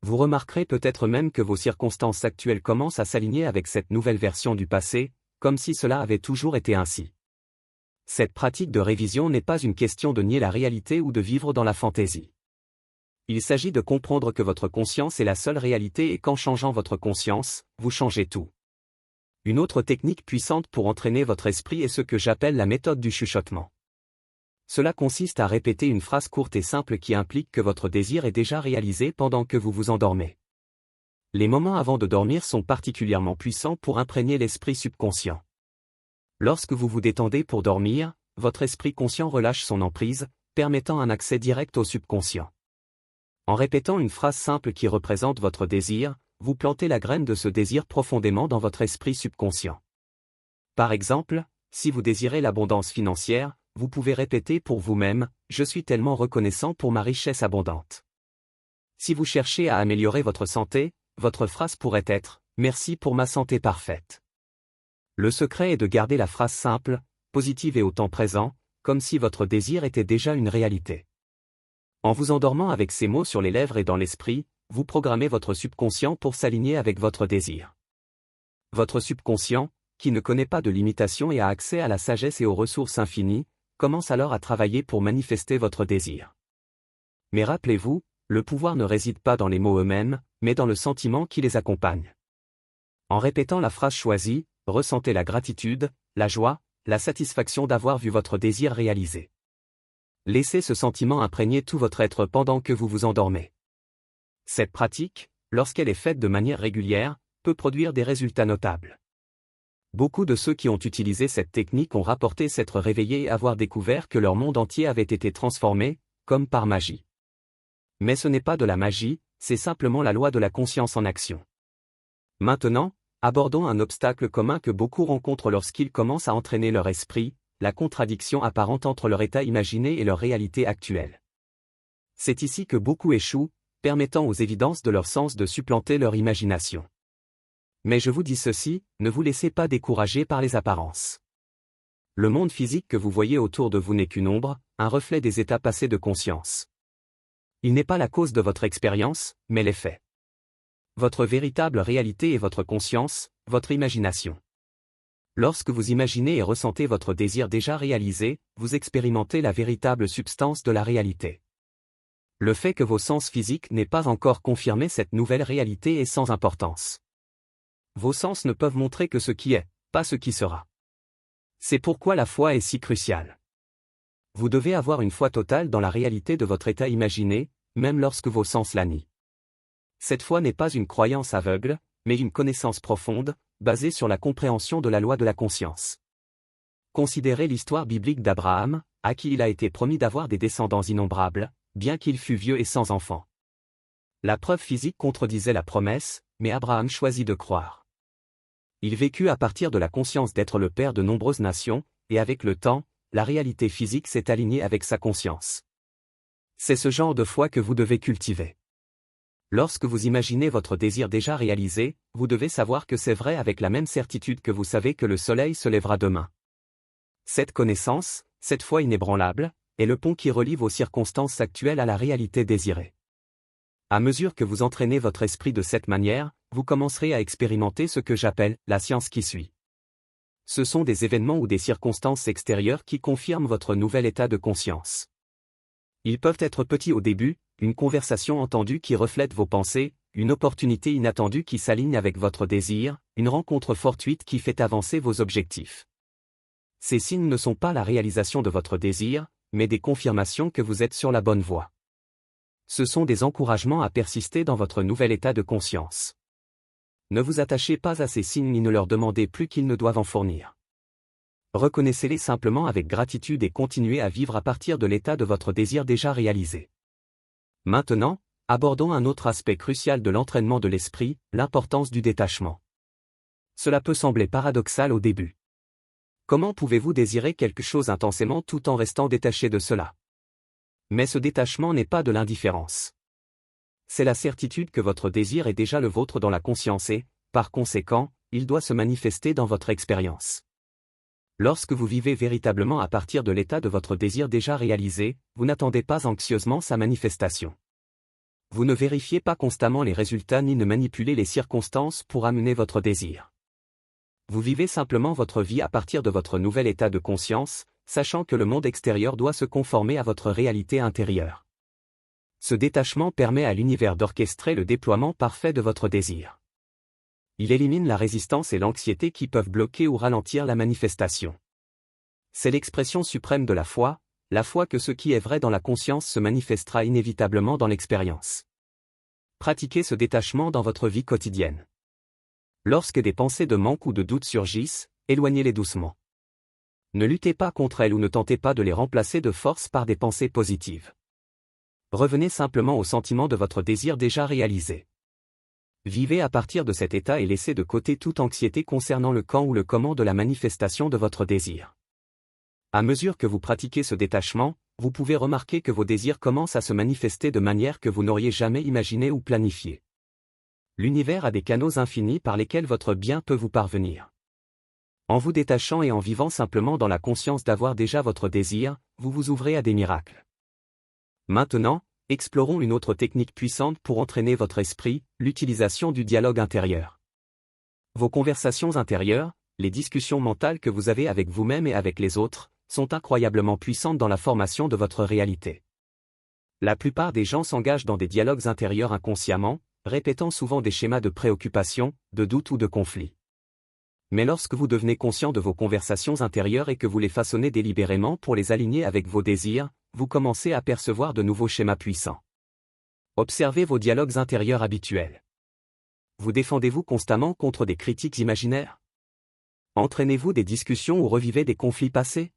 Vous remarquerez peut-être même que vos circonstances actuelles commencent à s'aligner avec cette nouvelle version du passé, comme si cela avait toujours été ainsi. Cette pratique de révision n'est pas une question de nier la réalité ou de vivre dans la fantaisie. Il s'agit de comprendre que votre conscience est la seule réalité et qu'en changeant votre conscience, vous changez tout. Une autre technique puissante pour entraîner votre esprit est ce que j'appelle la méthode du chuchotement. Cela consiste à répéter une phrase courte et simple qui implique que votre désir est déjà réalisé pendant que vous vous endormez. Les moments avant de dormir sont particulièrement puissants pour imprégner l'esprit subconscient. Lorsque vous vous détendez pour dormir, votre esprit conscient relâche son emprise, permettant un accès direct au subconscient. En répétant une phrase simple qui représente votre désir, vous plantez la graine de ce désir profondément dans votre esprit subconscient. Par exemple, si vous désirez l'abondance financière, vous pouvez répéter pour vous-même « Je suis tellement reconnaissant pour ma richesse abondante ». Si vous cherchez à améliorer votre santé, votre phrase pourrait être « Merci pour ma santé parfaite ». Le secret est de garder la phrase simple, positive et au temps présent, comme si votre désir était déjà une réalité. En vous endormant avec ces mots sur les lèvres et dans l'esprit, vous programmez votre subconscient pour s'aligner avec votre désir. Votre subconscient, qui ne connaît pas de limitation et a accès à la sagesse et aux ressources infinies, commence alors à travailler pour manifester votre désir. Mais rappelez-vous, le pouvoir ne réside pas dans les mots eux-mêmes, mais dans le sentiment qui les accompagne. En répétant la phrase choisie, ressentez la gratitude, la joie, la satisfaction d'avoir vu votre désir réalisé. Laissez ce sentiment imprégner tout votre être pendant que vous vous endormez. Cette pratique, lorsqu'elle est faite de manière régulière, peut produire des résultats notables. Beaucoup de ceux qui ont utilisé cette technique ont rapporté s'être réveillés et avoir découvert que leur monde entier avait été transformé, comme par magie. Mais ce n'est pas de la magie, c'est simplement la loi de la conscience en action. Maintenant, abordons un obstacle commun que beaucoup rencontrent lorsqu'ils commencent à entraîner leur esprit, la contradiction apparente entre leur état imaginé et leur réalité actuelle. C'est ici que beaucoup échouent, permettant aux évidences de leur sens de supplanter leur imagination. Mais je vous dis ceci, ne vous laissez pas décourager par les apparences. Le monde physique que vous voyez autour de vous n'est qu'une ombre, un reflet des états passés de conscience. Il n'est pas la cause de votre expérience, mais les faits. Votre véritable réalité est votre conscience, votre imagination. Lorsque vous imaginez et ressentez votre désir déjà réalisé, vous expérimentez la véritable substance de la réalité. Le fait que vos sens physiques n'aient pas encore confirmé cette nouvelle réalité est sans importance. Vos sens ne peuvent montrer que ce qui est, pas ce qui sera. C'est pourquoi la foi est si cruciale. Vous devez avoir une foi totale dans la réalité de votre état imaginé, même lorsque vos sens la nient. Cette foi n'est pas une croyance aveugle, mais une connaissance profonde, basée sur la compréhension de la loi de la conscience. Considérez l'histoire biblique d'Abraham, à qui il a été promis d'avoir des descendants innombrables, bien qu'il fût vieux et sans enfant. La preuve physique contredisait la promesse, mais Abraham choisit de croire. Il vécut à partir de la conscience d'être le père de nombreuses nations, et avec le temps, la réalité physique s'est alignée avec sa conscience. C'est ce genre de foi que vous devez cultiver. Lorsque vous imaginez votre désir déjà réalisé, vous devez savoir que c'est vrai avec la même certitude que vous savez que le soleil se lèvera demain. Cette connaissance, cette foi inébranlable, est le pont qui relie vos circonstances actuelles à la réalité désirée. À mesure que vous entraînez votre esprit de cette manière, vous commencerez à expérimenter ce que j'appelle la science qui suit. Ce sont des événements ou des circonstances extérieures qui confirment votre nouvel état de conscience. Ils peuvent être petits au début, une conversation entendue qui reflète vos pensées, une opportunité inattendue qui s'aligne avec votre désir, une rencontre fortuite qui fait avancer vos objectifs. Ces signes ne sont pas la réalisation de votre désir, mais des confirmations que vous êtes sur la bonne voie. Ce sont des encouragements à persister dans votre nouvel état de conscience. Ne vous attachez pas à ces signes ni ne leur demandez plus qu'ils ne doivent en fournir. Reconnaissez-les simplement avec gratitude et continuez à vivre à partir de l'état de votre désir déjà réalisé. Maintenant, abordons un autre aspect crucial de l'entraînement de l'esprit, l'importance du détachement. Cela peut sembler paradoxal au début. Comment pouvez-vous désirer quelque chose intensément tout en restant détaché de cela? Mais ce détachement n'est pas de l'indifférence. C'est la certitude que votre désir est déjà le vôtre dans la conscience et, par conséquent, il doit se manifester dans votre expérience. Lorsque vous vivez véritablement à partir de l'état de votre désir déjà réalisé, vous n'attendez pas anxieusement sa manifestation. Vous ne vérifiez pas constamment les résultats ni ne manipulez les circonstances pour amener votre désir. Vous vivez simplement votre vie à partir de votre nouvel état de conscience, sachant que le monde extérieur doit se conformer à votre réalité intérieure. Ce détachement permet à l'univers d'orchestrer le déploiement parfait de votre désir. Il élimine la résistance et l'anxiété qui peuvent bloquer ou ralentir la manifestation. C'est l'expression suprême de la foi que ce qui est vrai dans la conscience se manifestera inévitablement dans l'expérience. Pratiquez ce détachement dans votre vie quotidienne. Lorsque des pensées de manque ou de doute surgissent, éloignez-les doucement. Ne luttez pas contre elles ou ne tentez pas de les remplacer de force par des pensées positives. Revenez simplement au sentiment de votre désir déjà réalisé. Vivez à partir de cet état et laissez de côté toute anxiété concernant le quand ou le comment de la manifestation de votre désir. À mesure que vous pratiquez ce détachement, vous pouvez remarquer que vos désirs commencent à se manifester de manière que vous n'auriez jamais imaginée ou planifiée. L'univers a des canaux infinis par lesquels votre bien peut vous parvenir. En vous détachant et en vivant simplement dans la conscience d'avoir déjà votre désir, vous vous ouvrez à des miracles. Maintenant, explorons une autre technique puissante pour entraîner votre esprit, l'utilisation du dialogue intérieur. Vos conversations intérieures, les discussions mentales que vous avez avec vous-même et avec les autres, sont incroyablement puissantes dans la formation de votre réalité. La plupart des gens s'engagent dans des dialogues intérieurs inconsciemment, répétant souvent des schémas de préoccupation, de doute ou de conflit. Mais lorsque vous devenez conscient de vos conversations intérieures et que vous les façonnez délibérément pour les aligner avec vos désirs, vous commencez à percevoir de nouveaux schémas puissants. Observez vos dialogues intérieurs habituels. Vous défendez-vous constamment contre des critiques imaginaires? Entraînez-vous des discussions ou revivez des conflits passés?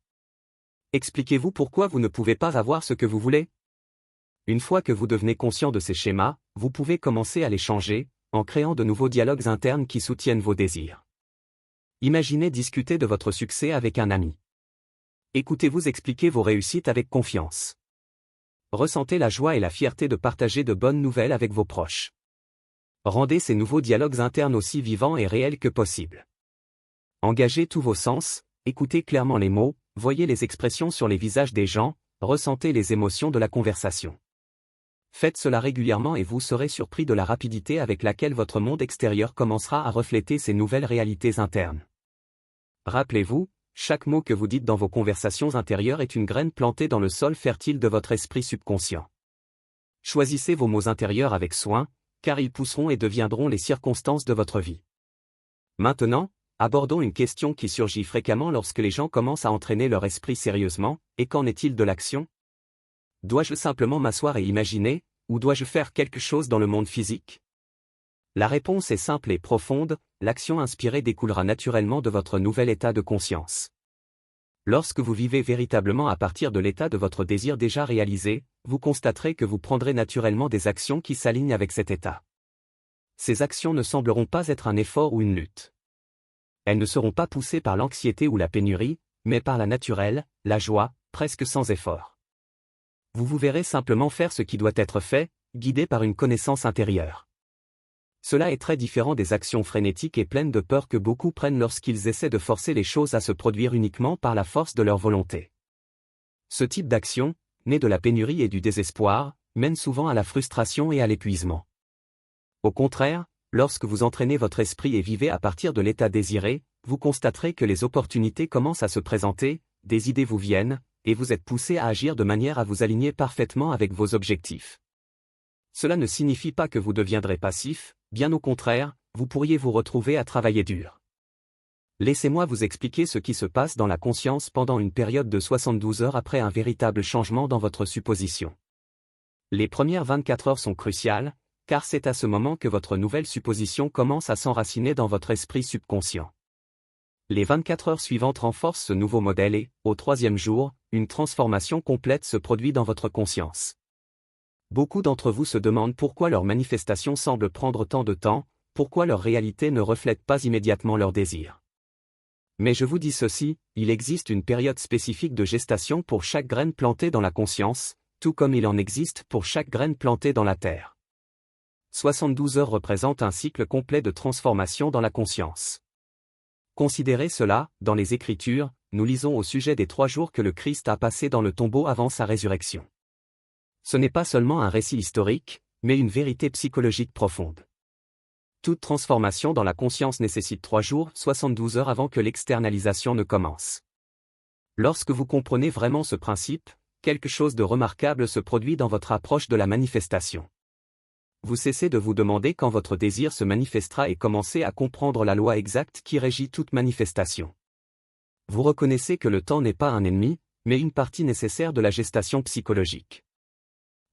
Expliquez-vous pourquoi vous ne pouvez pas avoir ce que vous voulez? Une fois que vous devenez conscient de ces schémas, vous pouvez commencer à les changer, en créant de nouveaux dialogues internes qui soutiennent vos désirs. Imaginez discuter de votre succès avec un ami. Écoutez-vous expliquer vos réussites avec confiance. Ressentez la joie et la fierté de partager de bonnes nouvelles avec vos proches. Rendez ces nouveaux dialogues internes aussi vivants et réels que possible. Engagez tous vos sens, écoutez clairement les mots, voyez les expressions sur les visages des gens, ressentez les émotions de la conversation. Faites cela régulièrement et vous serez surpris de la rapidité avec laquelle votre monde extérieur commencera à refléter ces nouvelles réalités internes. Rappelez-vous, chaque mot que vous dites dans vos conversations intérieures est une graine plantée dans le sol fertile de votre esprit subconscient. Choisissez vos mots intérieurs avec soin, car ils pousseront et deviendront les circonstances de votre vie. Maintenant, abordons une question qui surgit fréquemment lorsque les gens commencent à entraîner leur esprit sérieusement, et qu'en est-il de l'action? Dois-je simplement m'asseoir et imaginer, ou dois-je faire quelque chose dans le monde physique? La réponse est simple et profonde, l'action inspirée découlera naturellement de votre nouvel état de conscience. Lorsque vous vivez véritablement à partir de l'état de votre désir déjà réalisé, vous constaterez que vous prendrez naturellement des actions qui s'alignent avec cet état. Ces actions ne sembleront pas être un effort ou une lutte. Elles ne seront pas poussées par l'anxiété ou la pénurie, mais par la naturelle, la joie, presque sans effort. Vous verrez simplement faire ce qui doit être fait, guidés par une connaissance intérieure. Cela est très différent des actions frénétiques et pleines de peur que beaucoup prennent lorsqu'ils essaient de forcer les choses à se produire uniquement par la force de leur volonté. Ce type d'action, né de la pénurie et du désespoir, mène souvent à la frustration et à l'épuisement. Au contraire, lorsque vous entraînez votre esprit et vivez à partir de l'état désiré, vous constaterez que les opportunités commencent à se présenter, des idées vous viennent, et vous êtes poussé à agir de manière à vous aligner parfaitement avec vos objectifs. Cela ne signifie pas que vous deviendrez passif, bien au contraire, vous pourriez vous retrouver à travailler dur. Laissez-moi vous expliquer ce qui se passe dans la conscience pendant une période de 72 heures après un véritable changement dans votre supposition. Les premières 24 heures sont cruciales, car c'est à ce moment que votre nouvelle supposition commence à s'enraciner dans votre esprit subconscient. Les 24 heures suivantes renforcent ce nouveau modèle et, au troisième jour, une transformation complète se produit dans votre conscience. Beaucoup d'entre vous se demandent pourquoi leur manifestation semble prendre tant de temps, pourquoi leur réalité ne reflète pas immédiatement leurs désirs. Mais je vous dis ceci, il existe une période spécifique de gestation pour chaque graine plantée dans la conscience, tout comme il en existe pour chaque graine plantée dans la terre. 72 heures représentent un cycle complet de transformation dans la conscience. Considérez cela, dans les Écritures, nous lisons au sujet des 3 jours que le Christ a passés dans le tombeau avant sa résurrection. Ce n'est pas seulement un récit historique, mais une vérité psychologique profonde. Toute transformation dans la conscience nécessite 3 jours, 72 heures avant que l'externalisation ne commence. Lorsque vous comprenez vraiment ce principe, quelque chose de remarquable se produit dans votre approche de la manifestation. Vous cessez de vous demander quand votre désir se manifestera et commencez à comprendre la loi exacte qui régit toute manifestation. Vous reconnaissez que le temps n'est pas un ennemi, mais une partie nécessaire de la gestation psychologique.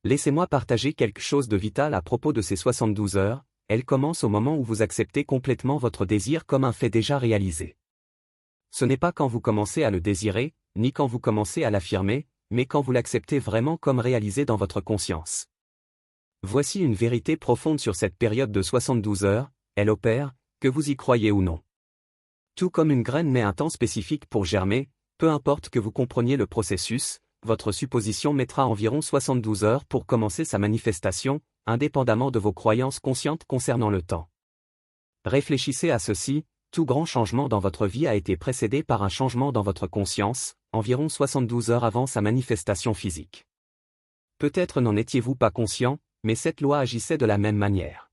Laissez-moi partager quelque chose de vital à propos de ces 72 heures, elles commencent au moment où vous acceptez complètement votre désir comme un fait déjà réalisé. Ce n'est pas quand vous commencez à le désirer, ni quand vous commencez à l'affirmer, mais quand vous l'acceptez vraiment comme réalisé dans votre conscience. Voici une vérité profonde sur cette période de 72 heures, elle opère, que vous y croyez ou non. Tout comme une graine met un temps spécifique pour germer, peu importe que vous compreniez le processus, votre supposition mettra environ 72 heures pour commencer sa manifestation, indépendamment de vos croyances conscientes concernant le temps. Réfléchissez à ceci, tout grand changement dans votre vie a été précédé par un changement dans votre conscience, environ 72 heures avant sa manifestation physique. Peut-être n'en étiez-vous pas conscient, mais cette loi agissait de la même manière.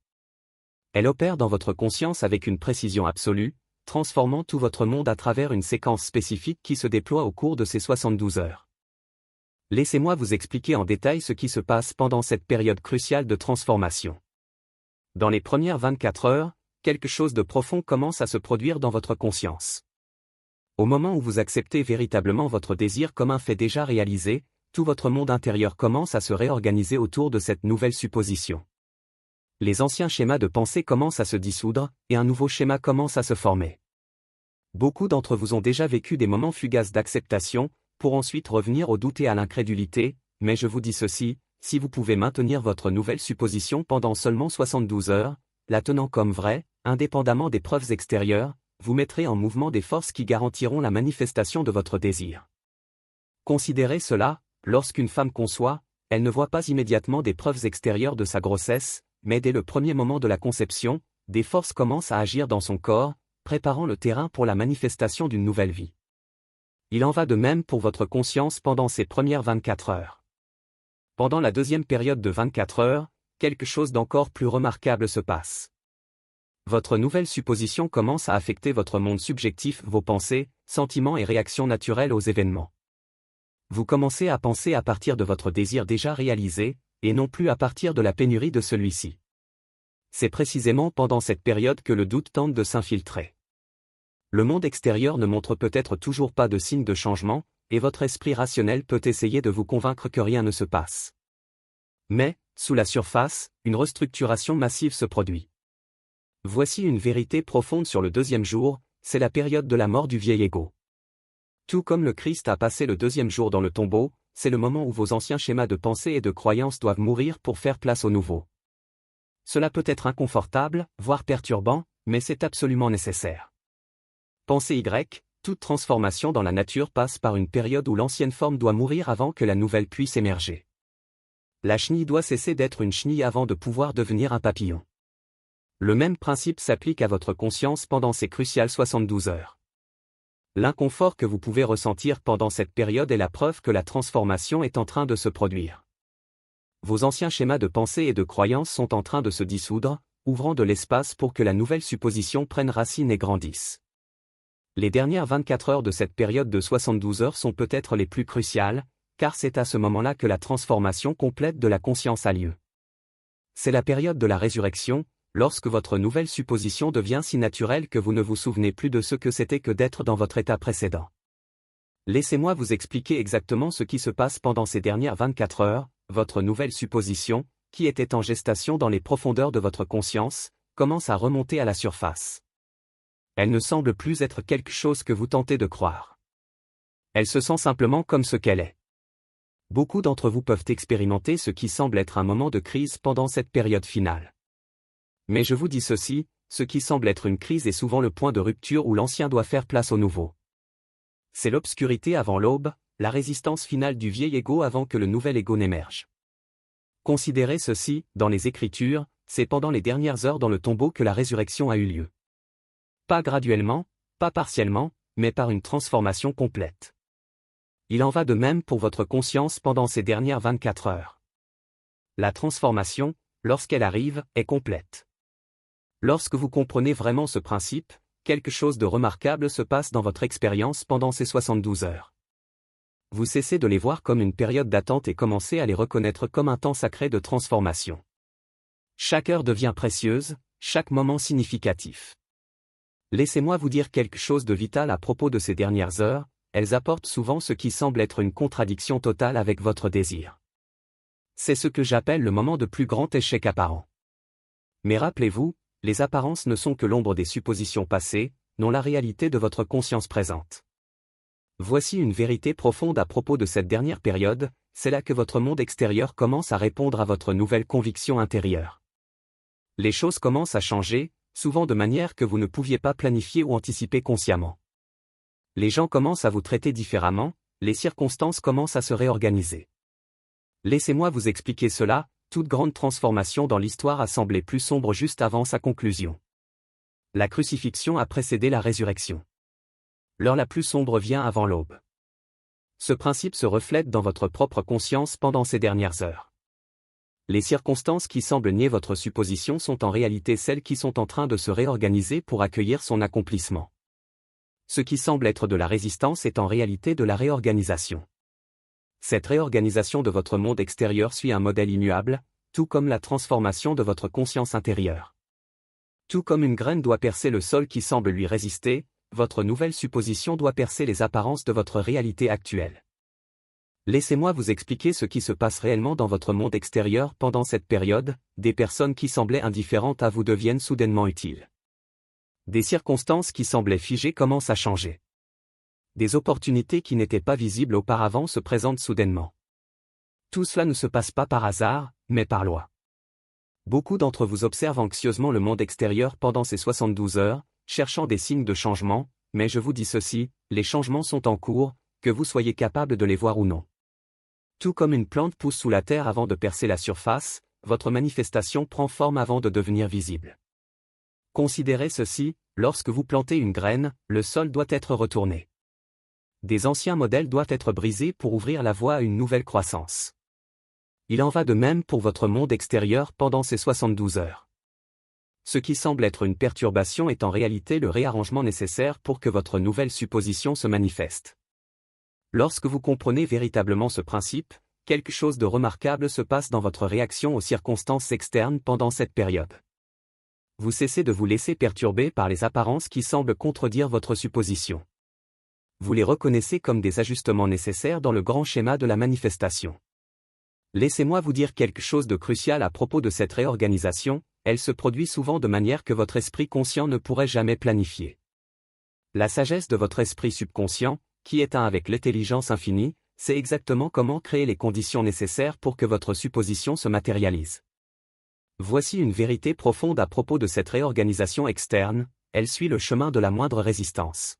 Elle opère dans votre conscience avec une précision absolue, transformant tout votre monde à travers une séquence spécifique qui se déploie au cours de ces 72 heures. Laissez-moi vous expliquer en détail ce qui se passe pendant cette période cruciale de transformation. Dans les premières 24 heures, quelque chose de profond commence à se produire dans votre conscience. Au moment où vous acceptez véritablement votre désir comme un fait déjà réalisé, tout votre monde intérieur commence à se réorganiser autour de cette nouvelle supposition. Les anciens schémas de pensée commencent à se dissoudre, et un nouveau schéma commence à se former. Beaucoup d'entre vous ont déjà vécu des moments fugaces d'acceptation, pour ensuite revenir au doute et à l'incrédulité, mais je vous dis ceci, si vous pouvez maintenir votre nouvelle supposition pendant seulement 72 heures, la tenant comme vraie, indépendamment des preuves extérieures, vous mettrez en mouvement des forces qui garantiront la manifestation de votre désir. Considérez cela, lorsqu'une femme conçoit, elle ne voit pas immédiatement des preuves extérieures de sa grossesse, mais dès le premier moment de la conception, des forces commencent à agir dans son corps, préparant le terrain pour la manifestation d'une nouvelle vie. Il en va de même pour votre conscience pendant ces premières 24 heures. Pendant la deuxième période de 24 heures, quelque chose d'encore plus remarquable se passe. Votre nouvelle supposition commence à affecter votre monde subjectif, vos pensées, sentiments et réactions naturelles aux événements. Vous commencez à penser à partir de votre désir déjà réalisé, et non plus à partir de la pénurie de celui-ci. C'est précisément pendant cette période que le doute tente de s'infiltrer. Le monde extérieur ne montre peut-être toujours pas de signes de changement, et votre esprit rationnel peut essayer de vous convaincre que rien ne se passe. Mais, sous la surface, une restructuration massive se produit. Voici une vérité profonde sur le deuxième jour, c'est la période de la mort du vieil ego. Tout comme le Christ a passé le deuxième jour dans le tombeau, c'est le moment où vos anciens schémas de pensée et de croyance doivent mourir pour faire place au nouveau. Cela peut être inconfortable, voire perturbant, mais c'est absolument nécessaire. Pensée Y, toute transformation dans la nature passe par une période où l'ancienne forme doit mourir avant que la nouvelle puisse émerger. La chenille doit cesser d'être une chenille avant de pouvoir devenir un papillon. Le même principe s'applique à votre conscience pendant ces cruciales 72 heures. L'inconfort que vous pouvez ressentir pendant cette période est la preuve que la transformation est en train de se produire. Vos anciens schémas de pensée et de croyances sont en train de se dissoudre, ouvrant de l'espace pour que la nouvelle supposition prenne racine et grandisse. Les dernières 24 heures de cette période de 72 heures sont peut-être les plus cruciales, car c'est à ce moment-là que la transformation complète de la conscience a lieu. C'est la période de la résurrection, lorsque votre nouvelle supposition devient si naturelle que vous ne vous souvenez plus de ce que c'était que d'être dans votre état précédent. Laissez-moi vous expliquer exactement ce qui se passe pendant ces dernières 24 heures, votre nouvelle supposition, qui était en gestation dans les profondeurs de votre conscience, commence à remonter à la surface. Elle ne semble plus être quelque chose que vous tentez de croire. Elle se sent simplement comme ce qu'elle est. Beaucoup d'entre vous peuvent expérimenter ce qui semble être un moment de crise pendant cette période finale. Mais je vous dis ceci, ce qui semble être une crise est souvent le point de rupture où l'ancien doit faire place au nouveau. C'est l'obscurité avant l'aube, la résistance finale du vieil ego avant que le nouvel ego n'émerge. Considérez ceci, dans les Écritures, c'est pendant les dernières heures dans le tombeau que la résurrection a eu lieu. Pas graduellement, pas partiellement, mais par une transformation complète. Il en va de même pour votre conscience pendant ces dernières 24 heures. La transformation, lorsqu'elle arrive, est complète. Lorsque vous comprenez vraiment ce principe, quelque chose de remarquable se passe dans votre expérience pendant ces 72 heures. Vous cessez de les voir comme une période d'attente et commencez à les reconnaître comme un temps sacré de transformation. Chaque heure devient précieuse, chaque moment significatif. Laissez-moi vous dire quelque chose de vital à propos de ces dernières heures, elles apportent souvent ce qui semble être une contradiction totale avec votre désir. C'est ce que j'appelle le moment de plus grand échec apparent. Mais rappelez-vous, les apparences ne sont que l'ombre des suppositions passées, non la réalité de votre conscience présente. Voici une vérité profonde à propos de cette dernière période, c'est là que votre monde extérieur commence à répondre à votre nouvelle conviction intérieure. Les choses commencent à changer, souvent de manière que vous ne pouviez pas planifier ou anticiper consciemment. Les gens commencent à vous traiter différemment, les circonstances commencent à se réorganiser. Laissez-moi vous expliquer cela, toute grande transformation dans l'histoire a semblé plus sombre juste avant sa conclusion. La crucifixion a précédé la résurrection. L'heure la plus sombre vient avant l'aube. Ce principe se reflète dans votre propre conscience pendant ces dernières heures. Les circonstances qui semblent nier votre supposition sont en réalité celles qui sont en train de se réorganiser pour accueillir son accomplissement. Ce qui semble être de la résistance est en réalité de la réorganisation. Cette réorganisation de votre monde extérieur suit un modèle immuable, tout comme la transformation de votre conscience intérieure. Tout comme une graine doit percer le sol qui semble lui résister, votre nouvelle supposition doit percer les apparences de votre réalité actuelle. Laissez-moi vous expliquer ce qui se passe réellement dans votre monde extérieur pendant cette période, des personnes qui semblaient indifférentes à vous deviennent soudainement utiles. Des circonstances qui semblaient figées commencent à changer. Des opportunités qui n'étaient pas visibles auparavant se présentent soudainement. Tout cela ne se passe pas par hasard, mais par loi. Beaucoup d'entre vous observent anxieusement le monde extérieur pendant ces 72 heures, cherchant des signes de changement, mais je vous dis ceci, les changements sont en cours, que vous soyez capable de les voir ou non. Tout comme une plante pousse sous la terre avant de percer la surface, votre manifestation prend forme avant de devenir visible. Considérez ceci, lorsque vous plantez une graine, le sol doit être retourné. Des anciens modèles doivent être brisés pour ouvrir la voie à une nouvelle croissance. Il en va de même pour votre monde extérieur pendant ces 72 heures. Ce qui semble être une perturbation est en réalité le réarrangement nécessaire pour que votre nouvelle supposition se manifeste. Lorsque vous comprenez véritablement ce principe, quelque chose de remarquable se passe dans votre réaction aux circonstances externes pendant cette période. Vous cessez de vous laisser perturber par les apparences qui semblent contredire votre supposition. Vous les reconnaissez comme des ajustements nécessaires dans le grand schéma de la manifestation. Laissez-moi vous dire quelque chose de crucial à propos de cette réorganisation, elle se produit souvent de manière que votre esprit conscient ne pourrait jamais planifier. La sagesse de votre esprit subconscient, qui est un avec l'intelligence infinie, sait exactement comment créer les conditions nécessaires pour que votre supposition se matérialise. Voici une vérité profonde à propos de cette réorganisation externe, elle suit le chemin de la moindre résistance.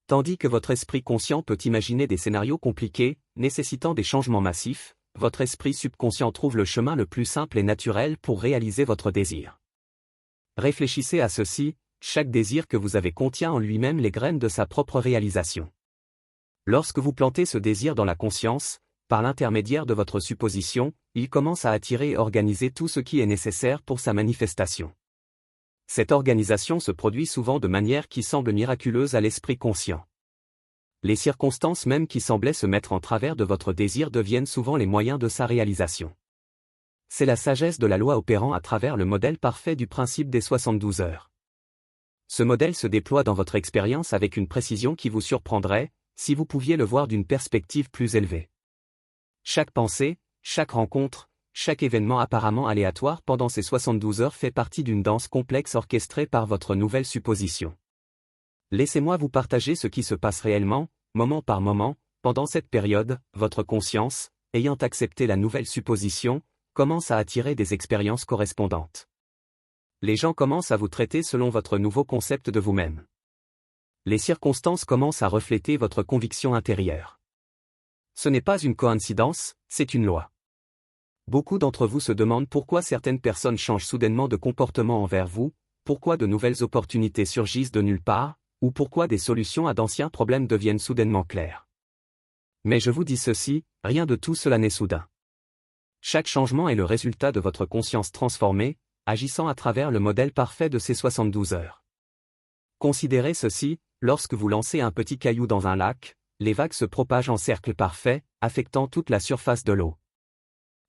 Tandis que votre esprit conscient peut imaginer des scénarios compliqués, nécessitant des changements massifs, votre esprit subconscient trouve le chemin le plus simple et naturel pour réaliser votre désir. Réfléchissez à ceci, chaque désir que vous avez contient en lui-même les graines de sa propre réalisation. Lorsque vous plantez ce désir dans la conscience, par l'intermédiaire de votre supposition, il commence à attirer et organiser tout ce qui est nécessaire pour sa manifestation. Cette organisation se produit souvent de manière qui semble miraculeuse à l'esprit conscient. Les circonstances même qui semblaient se mettre en travers de votre désir deviennent souvent les moyens de sa réalisation. C'est la sagesse de la loi opérant à travers le modèle parfait du principe des 72 heures. Ce modèle se déploie dans votre expérience avec une précision qui vous surprendrait, si vous pouviez le voir d'une perspective plus élevée. Chaque pensée, chaque rencontre, chaque événement apparemment aléatoire pendant ces 72 heures fait partie d'une danse complexe orchestrée par votre nouvelle supposition. Laissez-moi vous partager ce qui se passe réellement, moment par moment, pendant cette période. Votre conscience, ayant accepté la nouvelle supposition, commence à attirer des expériences correspondantes. Les gens commencent à vous traiter selon votre nouveau concept de vous-même. Les circonstances commencent à refléter votre conviction intérieure. Ce n'est pas une coïncidence, c'est une loi. Beaucoup d'entre vous se demandent pourquoi certaines personnes changent soudainement de comportement envers vous, pourquoi de nouvelles opportunités surgissent de nulle part, ou pourquoi des solutions à d'anciens problèmes deviennent soudainement claires. Mais je vous dis ceci, rien de tout cela n'est soudain. Chaque changement est le résultat de votre conscience transformée, agissant à travers le modèle parfait de ces 72 heures. Considérez ceci, lorsque vous lancez un petit caillou dans un lac, les vagues se propagent en cercle parfait, affectant toute la surface de l'eau.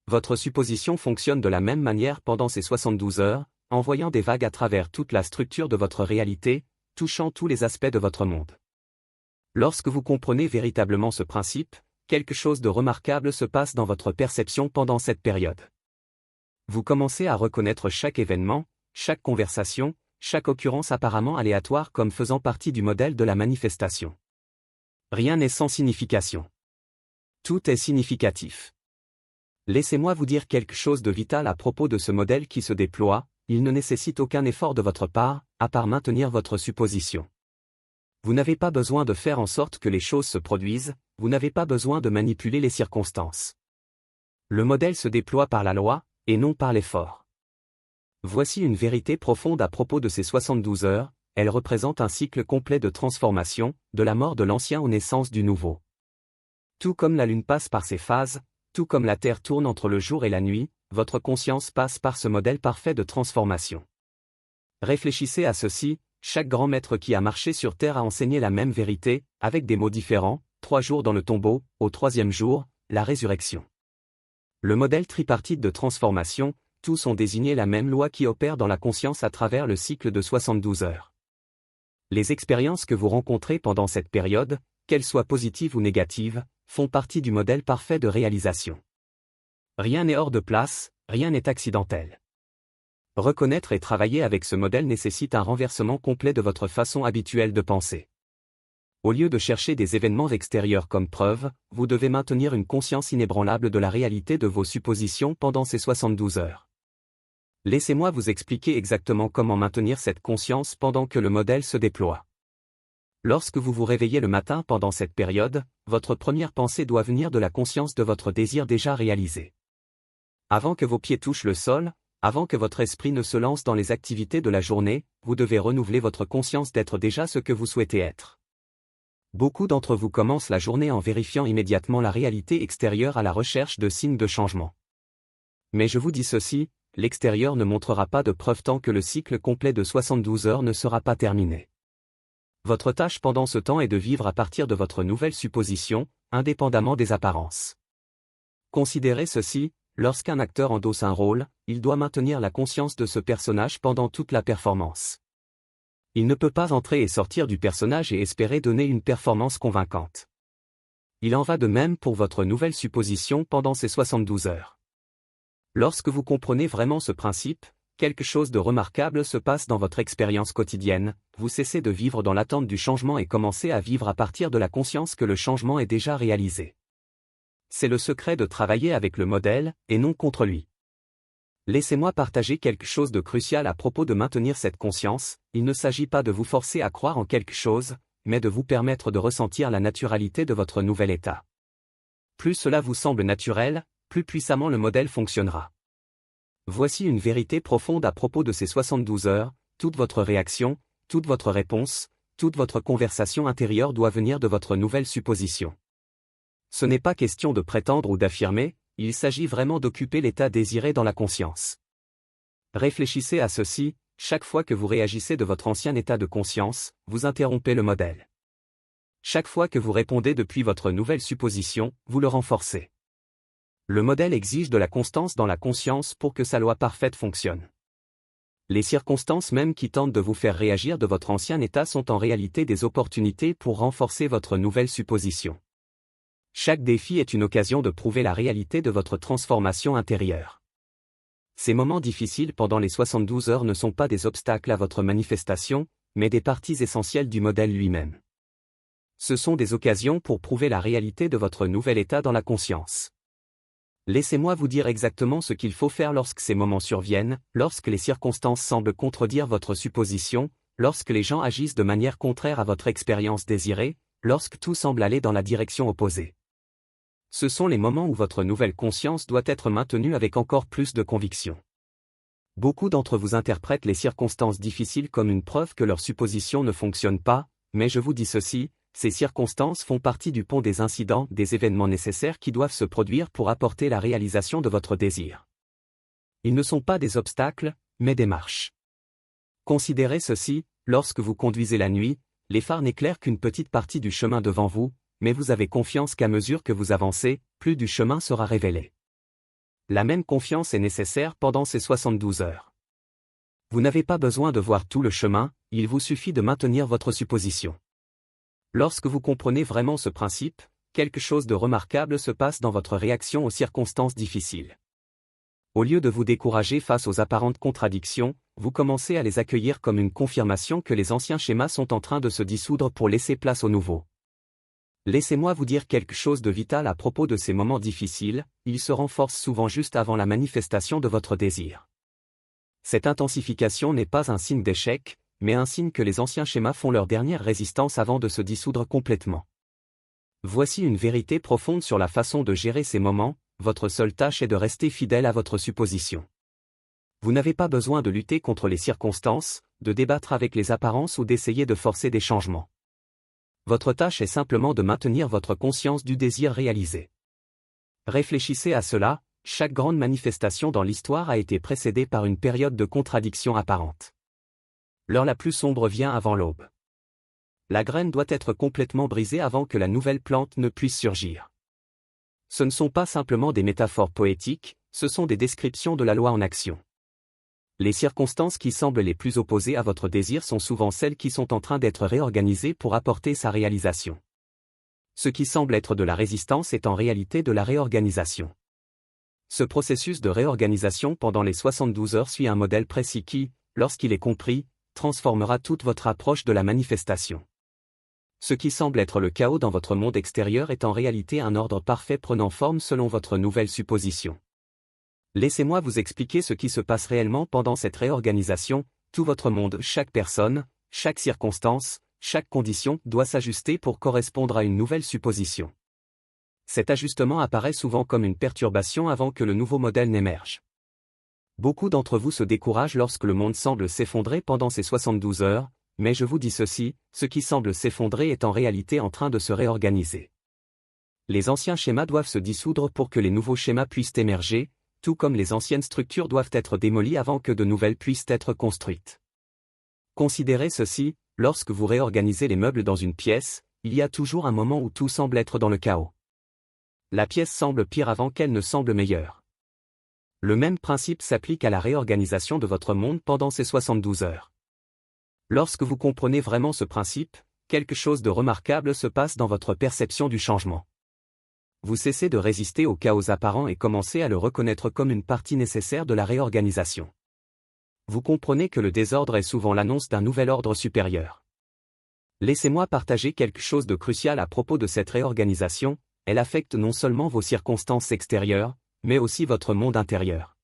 Votre supposition fonctionne de la même manière pendant ces 72 heures, envoyant des vagues à travers toute la structure de votre réalité, touchant tous les aspects de votre monde. Lorsque vous comprenez véritablement ce principe, quelque chose de remarquable se passe dans votre perception pendant cette période. Vous commencez à reconnaître chaque événement, chaque conversation, chaque occurrence apparemment aléatoire comme faisant partie du modèle de la manifestation. Rien n'est sans signification. Tout est significatif. Laissez-moi vous dire quelque chose de vital à propos de ce modèle qui se déploie, il ne nécessite aucun effort de votre part, à part maintenir votre supposition. Vous n'avez pas besoin de faire en sorte que les choses se produisent, vous n'avez pas besoin de manipuler les circonstances. Le modèle se déploie par la loi, et non par l'effort. Voici une vérité profonde à propos de ces 72 heures, elle représente un cycle complet de transformation, de la mort de l'ancien aux naissances du nouveau. Tout comme la lune passe par ses phases, tout comme la terre tourne entre le jour et la nuit, votre conscience passe par ce modèle parfait de transformation. Réfléchissez à ceci, chaque grand maître qui a marché sur terre a enseigné la même vérité, avec des mots différents, 3 jours dans le tombeau, au 3e jour, la résurrection. Le modèle tripartite de transformation, tous ont désigné la même loi qui opère dans la conscience à travers le cycle de 72 heures. Les expériences que vous rencontrez pendant cette période, qu'elles soient positives ou négatives, font partie du modèle parfait de réalisation. Rien n'est hors de place, rien n'est accidentel. Reconnaître et travailler avec ce modèle nécessite un renversement complet de votre façon habituelle de penser. Au lieu de chercher des événements extérieurs comme preuve, vous devez maintenir une conscience inébranlable de la réalité de vos suppositions pendant ces 72 heures. Laissez-moi vous expliquer exactement comment maintenir cette conscience pendant que le modèle se déploie. Lorsque vous vous réveillez le matin pendant cette période, votre première pensée doit venir de la conscience de votre désir déjà réalisé. Avant que vos pieds touchent le sol, avant que votre esprit ne se lance dans les activités de la journée, vous devez renouveler votre conscience d'être déjà ce que vous souhaitez être. Beaucoup d'entre vous commencent la journée en vérifiant immédiatement la réalité extérieure à la recherche de signes de changement. Mais je vous dis ceci, l'extérieur ne montrera pas de preuve tant que le cycle complet de 72 heures ne sera pas terminé. Votre tâche pendant ce temps est de vivre à partir de votre nouvelle supposition, indépendamment des apparences. Considérez ceci, lorsqu'un acteur endosse un rôle, il doit maintenir la conscience de ce personnage pendant toute la performance. Il ne peut pas entrer et sortir du personnage et espérer donner une performance convaincante. Il en va de même pour votre nouvelle supposition pendant ces 72 heures. Lorsque vous comprenez vraiment ce principe, quelque chose de remarquable se passe dans votre expérience quotidienne, vous cessez de vivre dans l'attente du changement et commencez à vivre à partir de la conscience que le changement est déjà réalisé. C'est le secret de travailler avec le modèle, et non contre lui. Laissez-moi partager quelque chose de crucial à propos de maintenir cette conscience, il ne s'agit pas de vous forcer à croire en quelque chose, mais de vous permettre de ressentir la naturalité de votre nouvel état. Plus cela vous semble naturel, plus puissamment le modèle fonctionnera. Voici une vérité profonde à propos de ces 72 heures, toute votre réaction, toute votre réponse, toute votre conversation intérieure doit venir de votre nouvelle supposition. Ce n'est pas question de prétendre ou d'affirmer, il s'agit vraiment d'occuper l'état désiré dans la conscience. Réfléchissez à ceci, chaque fois que vous réagissez de votre ancien état de conscience, vous interrompez le modèle. Chaque fois que vous répondez depuis votre nouvelle supposition, vous le renforcez. Le modèle exige de la constance dans la conscience pour que sa loi parfaite fonctionne. Les circonstances même qui tentent de vous faire réagir de votre ancien état sont en réalité des opportunités pour renforcer votre nouvelle supposition. Chaque défi est une occasion de prouver la réalité de votre transformation intérieure. Ces moments difficiles pendant les 72 heures ne sont pas des obstacles à votre manifestation, mais des parties essentielles du modèle lui-même. Ce sont des occasions pour prouver la réalité de votre nouvel état dans la conscience. Laissez-moi vous dire exactement ce qu'il faut faire lorsque ces moments surviennent, lorsque les circonstances semblent contredire votre supposition, lorsque les gens agissent de manière contraire à votre expérience désirée, lorsque tout semble aller dans la direction opposée. Ce sont les moments où votre nouvelle conscience doit être maintenue avec encore plus de conviction. Beaucoup d'entre vous interprètent les circonstances difficiles comme une preuve que leur supposition ne fonctionne pas, mais je vous dis ceci, ces circonstances font partie du pont des incidents, des événements nécessaires qui doivent se produire pour apporter la réalisation de votre désir. Ils ne sont pas des obstacles, mais des marches. Considérez ceci, lorsque vous conduisez la nuit, les phares n'éclairent qu'une petite partie du chemin devant vous, mais vous avez confiance qu'à mesure que vous avancez, plus du chemin sera révélé. La même confiance est nécessaire pendant ces 72 heures. Vous n'avez pas besoin de voir tout le chemin, il vous suffit de maintenir votre supposition. Lorsque vous comprenez vraiment ce principe, quelque chose de remarquable se passe dans votre réaction aux circonstances difficiles. Au lieu de vous décourager face aux apparentes contradictions, vous commencez à les accueillir comme une confirmation que les anciens schémas sont en train de se dissoudre pour laisser place aux nouveaux. Laissez-moi vous dire quelque chose de vital à propos de ces moments difficiles, ils se renforcent souvent juste avant la manifestation de votre désir. Cette intensification n'est pas un signe d'échec, mais un signe que les anciens schémas font leur dernière résistance avant de se dissoudre complètement. Voici une vérité profonde sur la façon de gérer ces moments, votre seule tâche est de rester fidèle à votre supposition. Vous n'avez pas besoin de lutter contre les circonstances, de débattre avec les apparences ou d'essayer de forcer des changements. Votre tâche est simplement de maintenir votre conscience du désir réalisé. Réfléchissez à cela, chaque grande manifestation dans l'histoire a été précédée par une période de contradiction apparente. L'heure la plus sombre vient avant l'aube. La graine doit être complètement brisée avant que la nouvelle plante ne puisse surgir. Ce ne sont pas simplement des métaphores poétiques, ce sont des descriptions de la loi en action. Les circonstances qui semblent les plus opposées à votre désir sont souvent celles qui sont en train d'être réorganisées pour apporter sa réalisation. Ce qui semble être de la résistance est en réalité de la réorganisation. Ce processus de réorganisation pendant les 72 heures suit un modèle précis qui, lorsqu'il est compris, transformera toute votre approche de la manifestation. Ce qui semble être le chaos dans votre monde extérieur est en réalité un ordre parfait prenant forme selon votre nouvelle supposition. Laissez-moi vous expliquer ce qui se passe réellement pendant cette réorganisation, tout votre monde, chaque personne, chaque circonstance, chaque condition doit s'ajuster pour correspondre à une nouvelle supposition. Cet ajustement apparaît souvent comme une perturbation avant que le nouveau modèle n'émerge. Beaucoup d'entre vous se découragent lorsque le monde semble s'effondrer pendant ces 72 heures, mais je vous dis ceci, ce qui semble s'effondrer est en réalité en train de se réorganiser. Les anciens schémas doivent se dissoudre pour que les nouveaux schémas puissent émerger, tout comme les anciennes structures doivent être démolies avant que de nouvelles puissent être construites. Considérez ceci, lorsque vous réorganisez les meubles dans une pièce, il y a toujours un moment où tout semble être dans le chaos. La pièce semble pire avant qu'elle ne semble meilleure. Le même principe s'applique à la réorganisation de votre monde pendant ces 72 heures. Lorsque vous comprenez vraiment ce principe, quelque chose de remarquable se passe dans votre perception du changement. Vous cessez de résister au chaos apparent et commencez à le reconnaître comme une partie nécessaire de la réorganisation. Vous comprenez que le désordre est souvent l'annonce d'un nouvel ordre supérieur. Laissez-moi partager quelque chose de crucial à propos de cette réorganisation, elle affecte non seulement vos circonstances extérieures, mais aussi votre monde intérieur.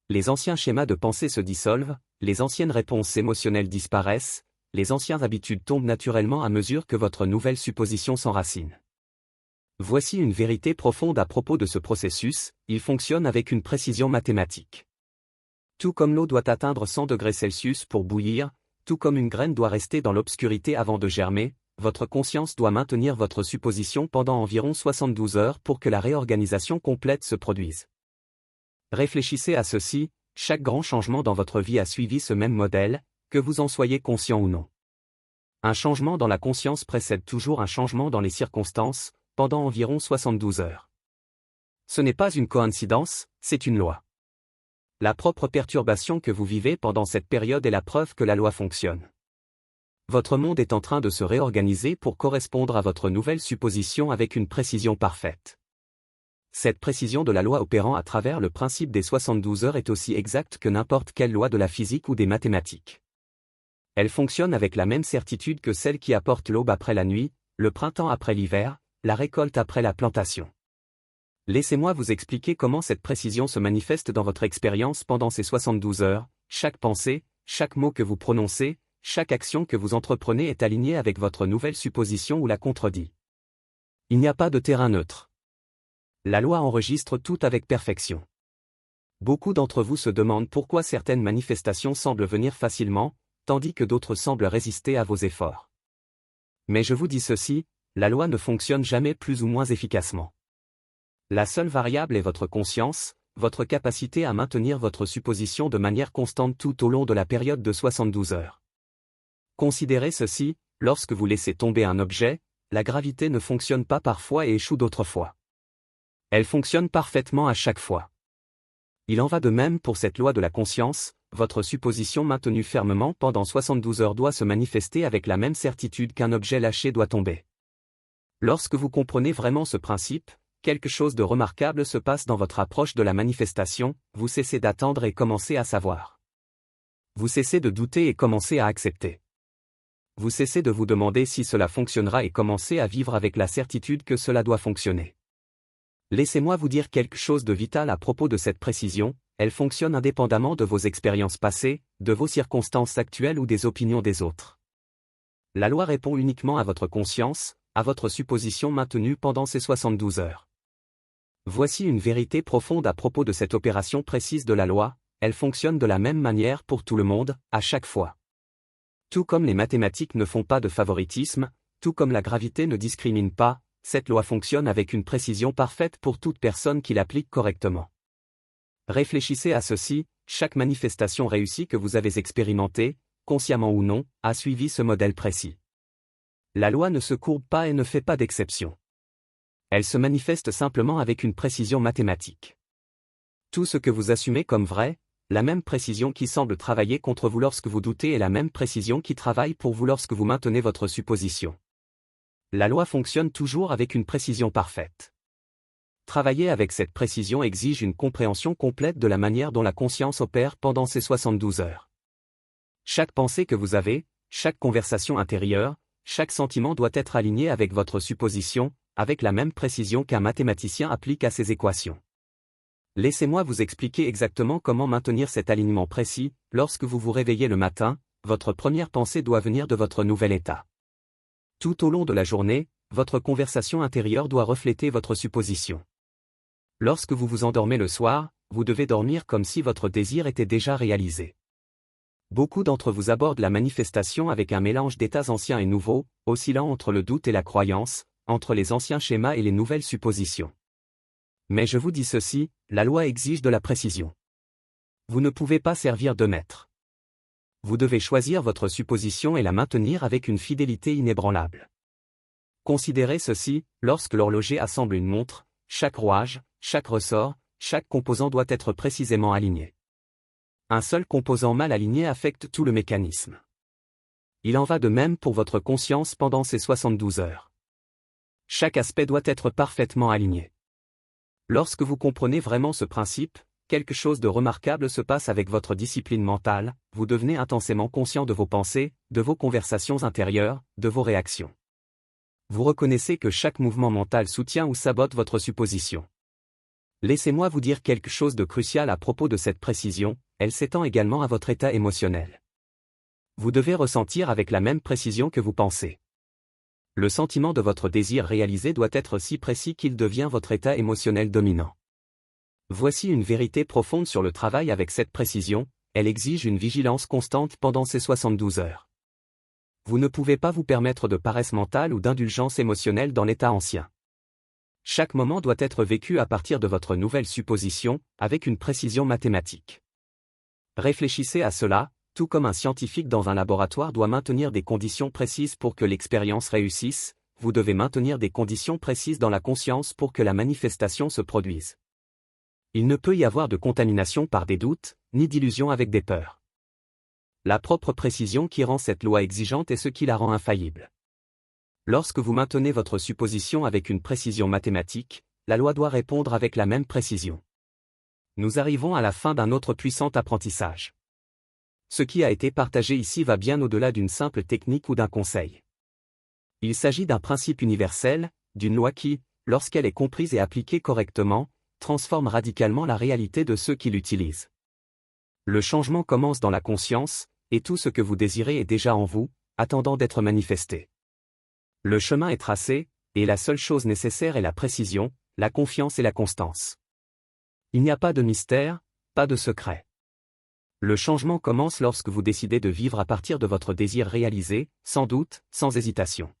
Les anciens schémas de pensée se dissolvent, les anciennes réponses émotionnelles disparaissent, les anciennes habitudes tombent naturellement à mesure que votre nouvelle supposition s'enracine. Voici une vérité profonde à propos de ce processus, il fonctionne avec une précision mathématique. Tout comme l'eau doit atteindre 100 degrés Celsius pour bouillir, tout comme une graine doit rester dans l'obscurité avant de germer, votre conscience doit maintenir votre supposition pendant environ 72 heures pour que la réorganisation complète se produise. Réfléchissez à ceci, chaque grand changement dans votre vie a suivi ce même modèle, que vous en soyez conscient ou non. Un changement dans la conscience précède toujours un changement dans les circonstances, pendant environ 72 heures. Ce n'est pas une coïncidence, c'est une loi. La propre perturbation que vous vivez pendant cette période est la preuve que la loi fonctionne. Votre monde est en train de se réorganiser pour correspondre à votre nouvelle supposition avec une précision parfaite. Cette précision de la loi opérant à travers le principe des 72 heures est aussi exacte que n'importe quelle loi de la physique ou des mathématiques. Elle fonctionne avec la même certitude que celle qui apporte l'aube après la nuit, le printemps après l'hiver, la récolte après la plantation. Laissez-moi vous expliquer comment cette précision se manifeste dans votre expérience pendant ces 72 heures, chaque pensée, chaque mot que vous prononcez, chaque action que vous entreprenez est alignée avec votre nouvelle supposition ou la contredit. Il n'y a pas de terrain neutre. La loi enregistre tout avec perfection. Beaucoup d'entre vous se demandent pourquoi certaines manifestations semblent venir facilement, tandis que d'autres semblent résister à vos efforts. Mais je vous dis ceci, la loi ne fonctionne jamais plus ou moins efficacement. La seule variable est votre conscience, votre capacité à maintenir votre supposition de manière constante tout au long de la période de 72 heures. Considérez ceci, lorsque vous laissez tomber un objet, la gravité ne fonctionne pas parfois et échoue d'autres fois. Elle fonctionne parfaitement à chaque fois. Il en va de même pour cette loi de la conscience, votre supposition maintenue fermement pendant 72 heures doit se manifester avec la même certitude qu'un objet lâché doit tomber. Lorsque vous comprenez vraiment ce principe, quelque chose de remarquable se passe dans votre approche de la manifestation, vous cessez d'attendre et commencez à savoir. Vous cessez de douter et commencez à accepter. Vous cessez de vous demander si cela fonctionnera et commencez à vivre avec la certitude que cela doit fonctionner. Laissez-moi vous dire quelque chose de vital à propos de cette précision, elle fonctionne indépendamment de vos expériences passées, de vos circonstances actuelles ou des opinions des autres. La loi répond uniquement à votre conscience, à votre supposition maintenue pendant ces 72 heures. Voici une vérité profonde à propos de cette opération précise de la loi, elle fonctionne de la même manière pour tout le monde, à chaque fois. Tout comme les mathématiques ne font pas de favoritisme, tout comme la gravité ne discrimine pas, cette loi fonctionne avec une précision parfaite pour toute personne qui l'applique correctement. Réfléchissez à ceci, chaque manifestation réussie que vous avez expérimentée, consciemment ou non, a suivi ce modèle précis. La loi ne se courbe pas et ne fait pas d'exception. Elle se manifeste simplement avec une précision mathématique. Tout ce que vous assumez comme vrai, la même précision qui semble travailler contre vous lorsque vous doutez est la même précision qui travaille pour vous lorsque vous maintenez votre supposition. La loi fonctionne toujours avec une précision parfaite. Travailler avec cette précision exige une compréhension complète de la manière dont la conscience opère pendant ces 72 heures. Chaque pensée que vous avez, chaque conversation intérieure, chaque sentiment doit être aligné avec votre supposition, avec la même précision qu'un mathématicien applique à ses équations. Laissez-moi vous expliquer exactement comment maintenir cet alignement précis. Lorsque vous vous réveillez le matin, votre première pensée doit venir de votre nouvel état. Tout au long de la journée, votre conversation intérieure doit refléter votre supposition. Lorsque vous vous endormez le soir, vous devez dormir comme si votre désir était déjà réalisé. Beaucoup d'entre vous abordent la manifestation avec un mélange d'états anciens et nouveaux, oscillant entre le doute et la croyance, entre les anciens schémas et les nouvelles suppositions. Mais je vous dis ceci, la loi exige de la précision. Vous ne pouvez pas servir de maître. Vous devez choisir votre supposition et la maintenir avec une fidélité inébranlable. Considérez ceci, lorsque l'horloger assemble une montre, chaque rouage, chaque ressort, chaque composant doit être précisément aligné. Un seul composant mal aligné affecte tout le mécanisme. Il en va de même pour votre conscience pendant ces 72 heures. Chaque aspect doit être parfaitement aligné. Lorsque vous comprenez vraiment ce principe, quelque chose de remarquable se passe avec votre discipline mentale, vous devenez intensément conscient de vos pensées, de vos conversations intérieures, de vos réactions. Vous reconnaissez que chaque mouvement mental soutient ou sabote votre supposition. Laissez-moi vous dire quelque chose de crucial à propos de cette précision, elle s'étend également à votre état émotionnel. Vous devez ressentir avec la même précision que vous pensez. Le sentiment de votre désir réalisé doit être si précis qu'il devient votre état émotionnel dominant. Voici une vérité profonde sur le travail avec cette précision, elle exige une vigilance constante pendant ces 72 heures. Vous ne pouvez pas vous permettre de paresse mentale ou d'indulgence émotionnelle dans l'état ancien. Chaque moment doit être vécu à partir de votre nouvelle supposition, avec une précision mathématique. Réfléchissez à cela, tout comme un scientifique dans un laboratoire doit maintenir des conditions précises pour que l'expérience réussisse, vous devez maintenir des conditions précises dans la conscience pour que la manifestation se produise. Il ne peut y avoir de contamination par des doutes, ni d'illusion avec des peurs. La propre précision qui rend cette loi exigeante est ce qui la rend infaillible. Lorsque vous maintenez votre supposition avec une précision mathématique, la loi doit répondre avec la même précision. Nous arrivons à la fin d'un autre puissant apprentissage. Ce qui a été partagé ici va bien au-delà d'une simple technique ou d'un conseil. Il s'agit d'un principe universel, d'une loi qui, lorsqu'elle est comprise et appliquée correctement, transforme radicalement la réalité de ceux qui l'utilisent. Le changement commence dans la conscience, et tout ce que vous désirez est déjà en vous, attendant d'être manifesté. Le chemin est tracé, et la seule chose nécessaire est la précision, la confiance et la constance. Il n'y a pas de mystère, pas de secret. Le changement commence lorsque vous décidez de vivre à partir de votre désir réalisé, sans doute, sans hésitation.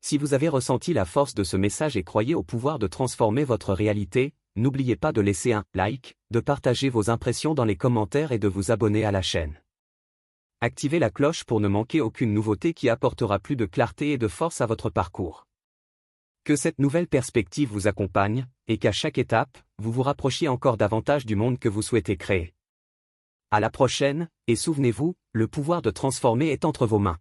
Si vous avez ressenti la force de ce message et croyez au pouvoir de transformer votre réalité, n'oubliez pas de laisser un like, de partager vos impressions dans les commentaires et de vous abonner à la chaîne. Activez la cloche pour ne manquer aucune nouveauté qui apportera plus de clarté et de force à votre parcours. Que cette nouvelle perspective vous accompagne, et qu'à chaque étape, vous vous rapprochiez encore davantage du monde que vous souhaitez créer. À la prochaine, et souvenez-vous, le pouvoir de transformer est entre vos mains.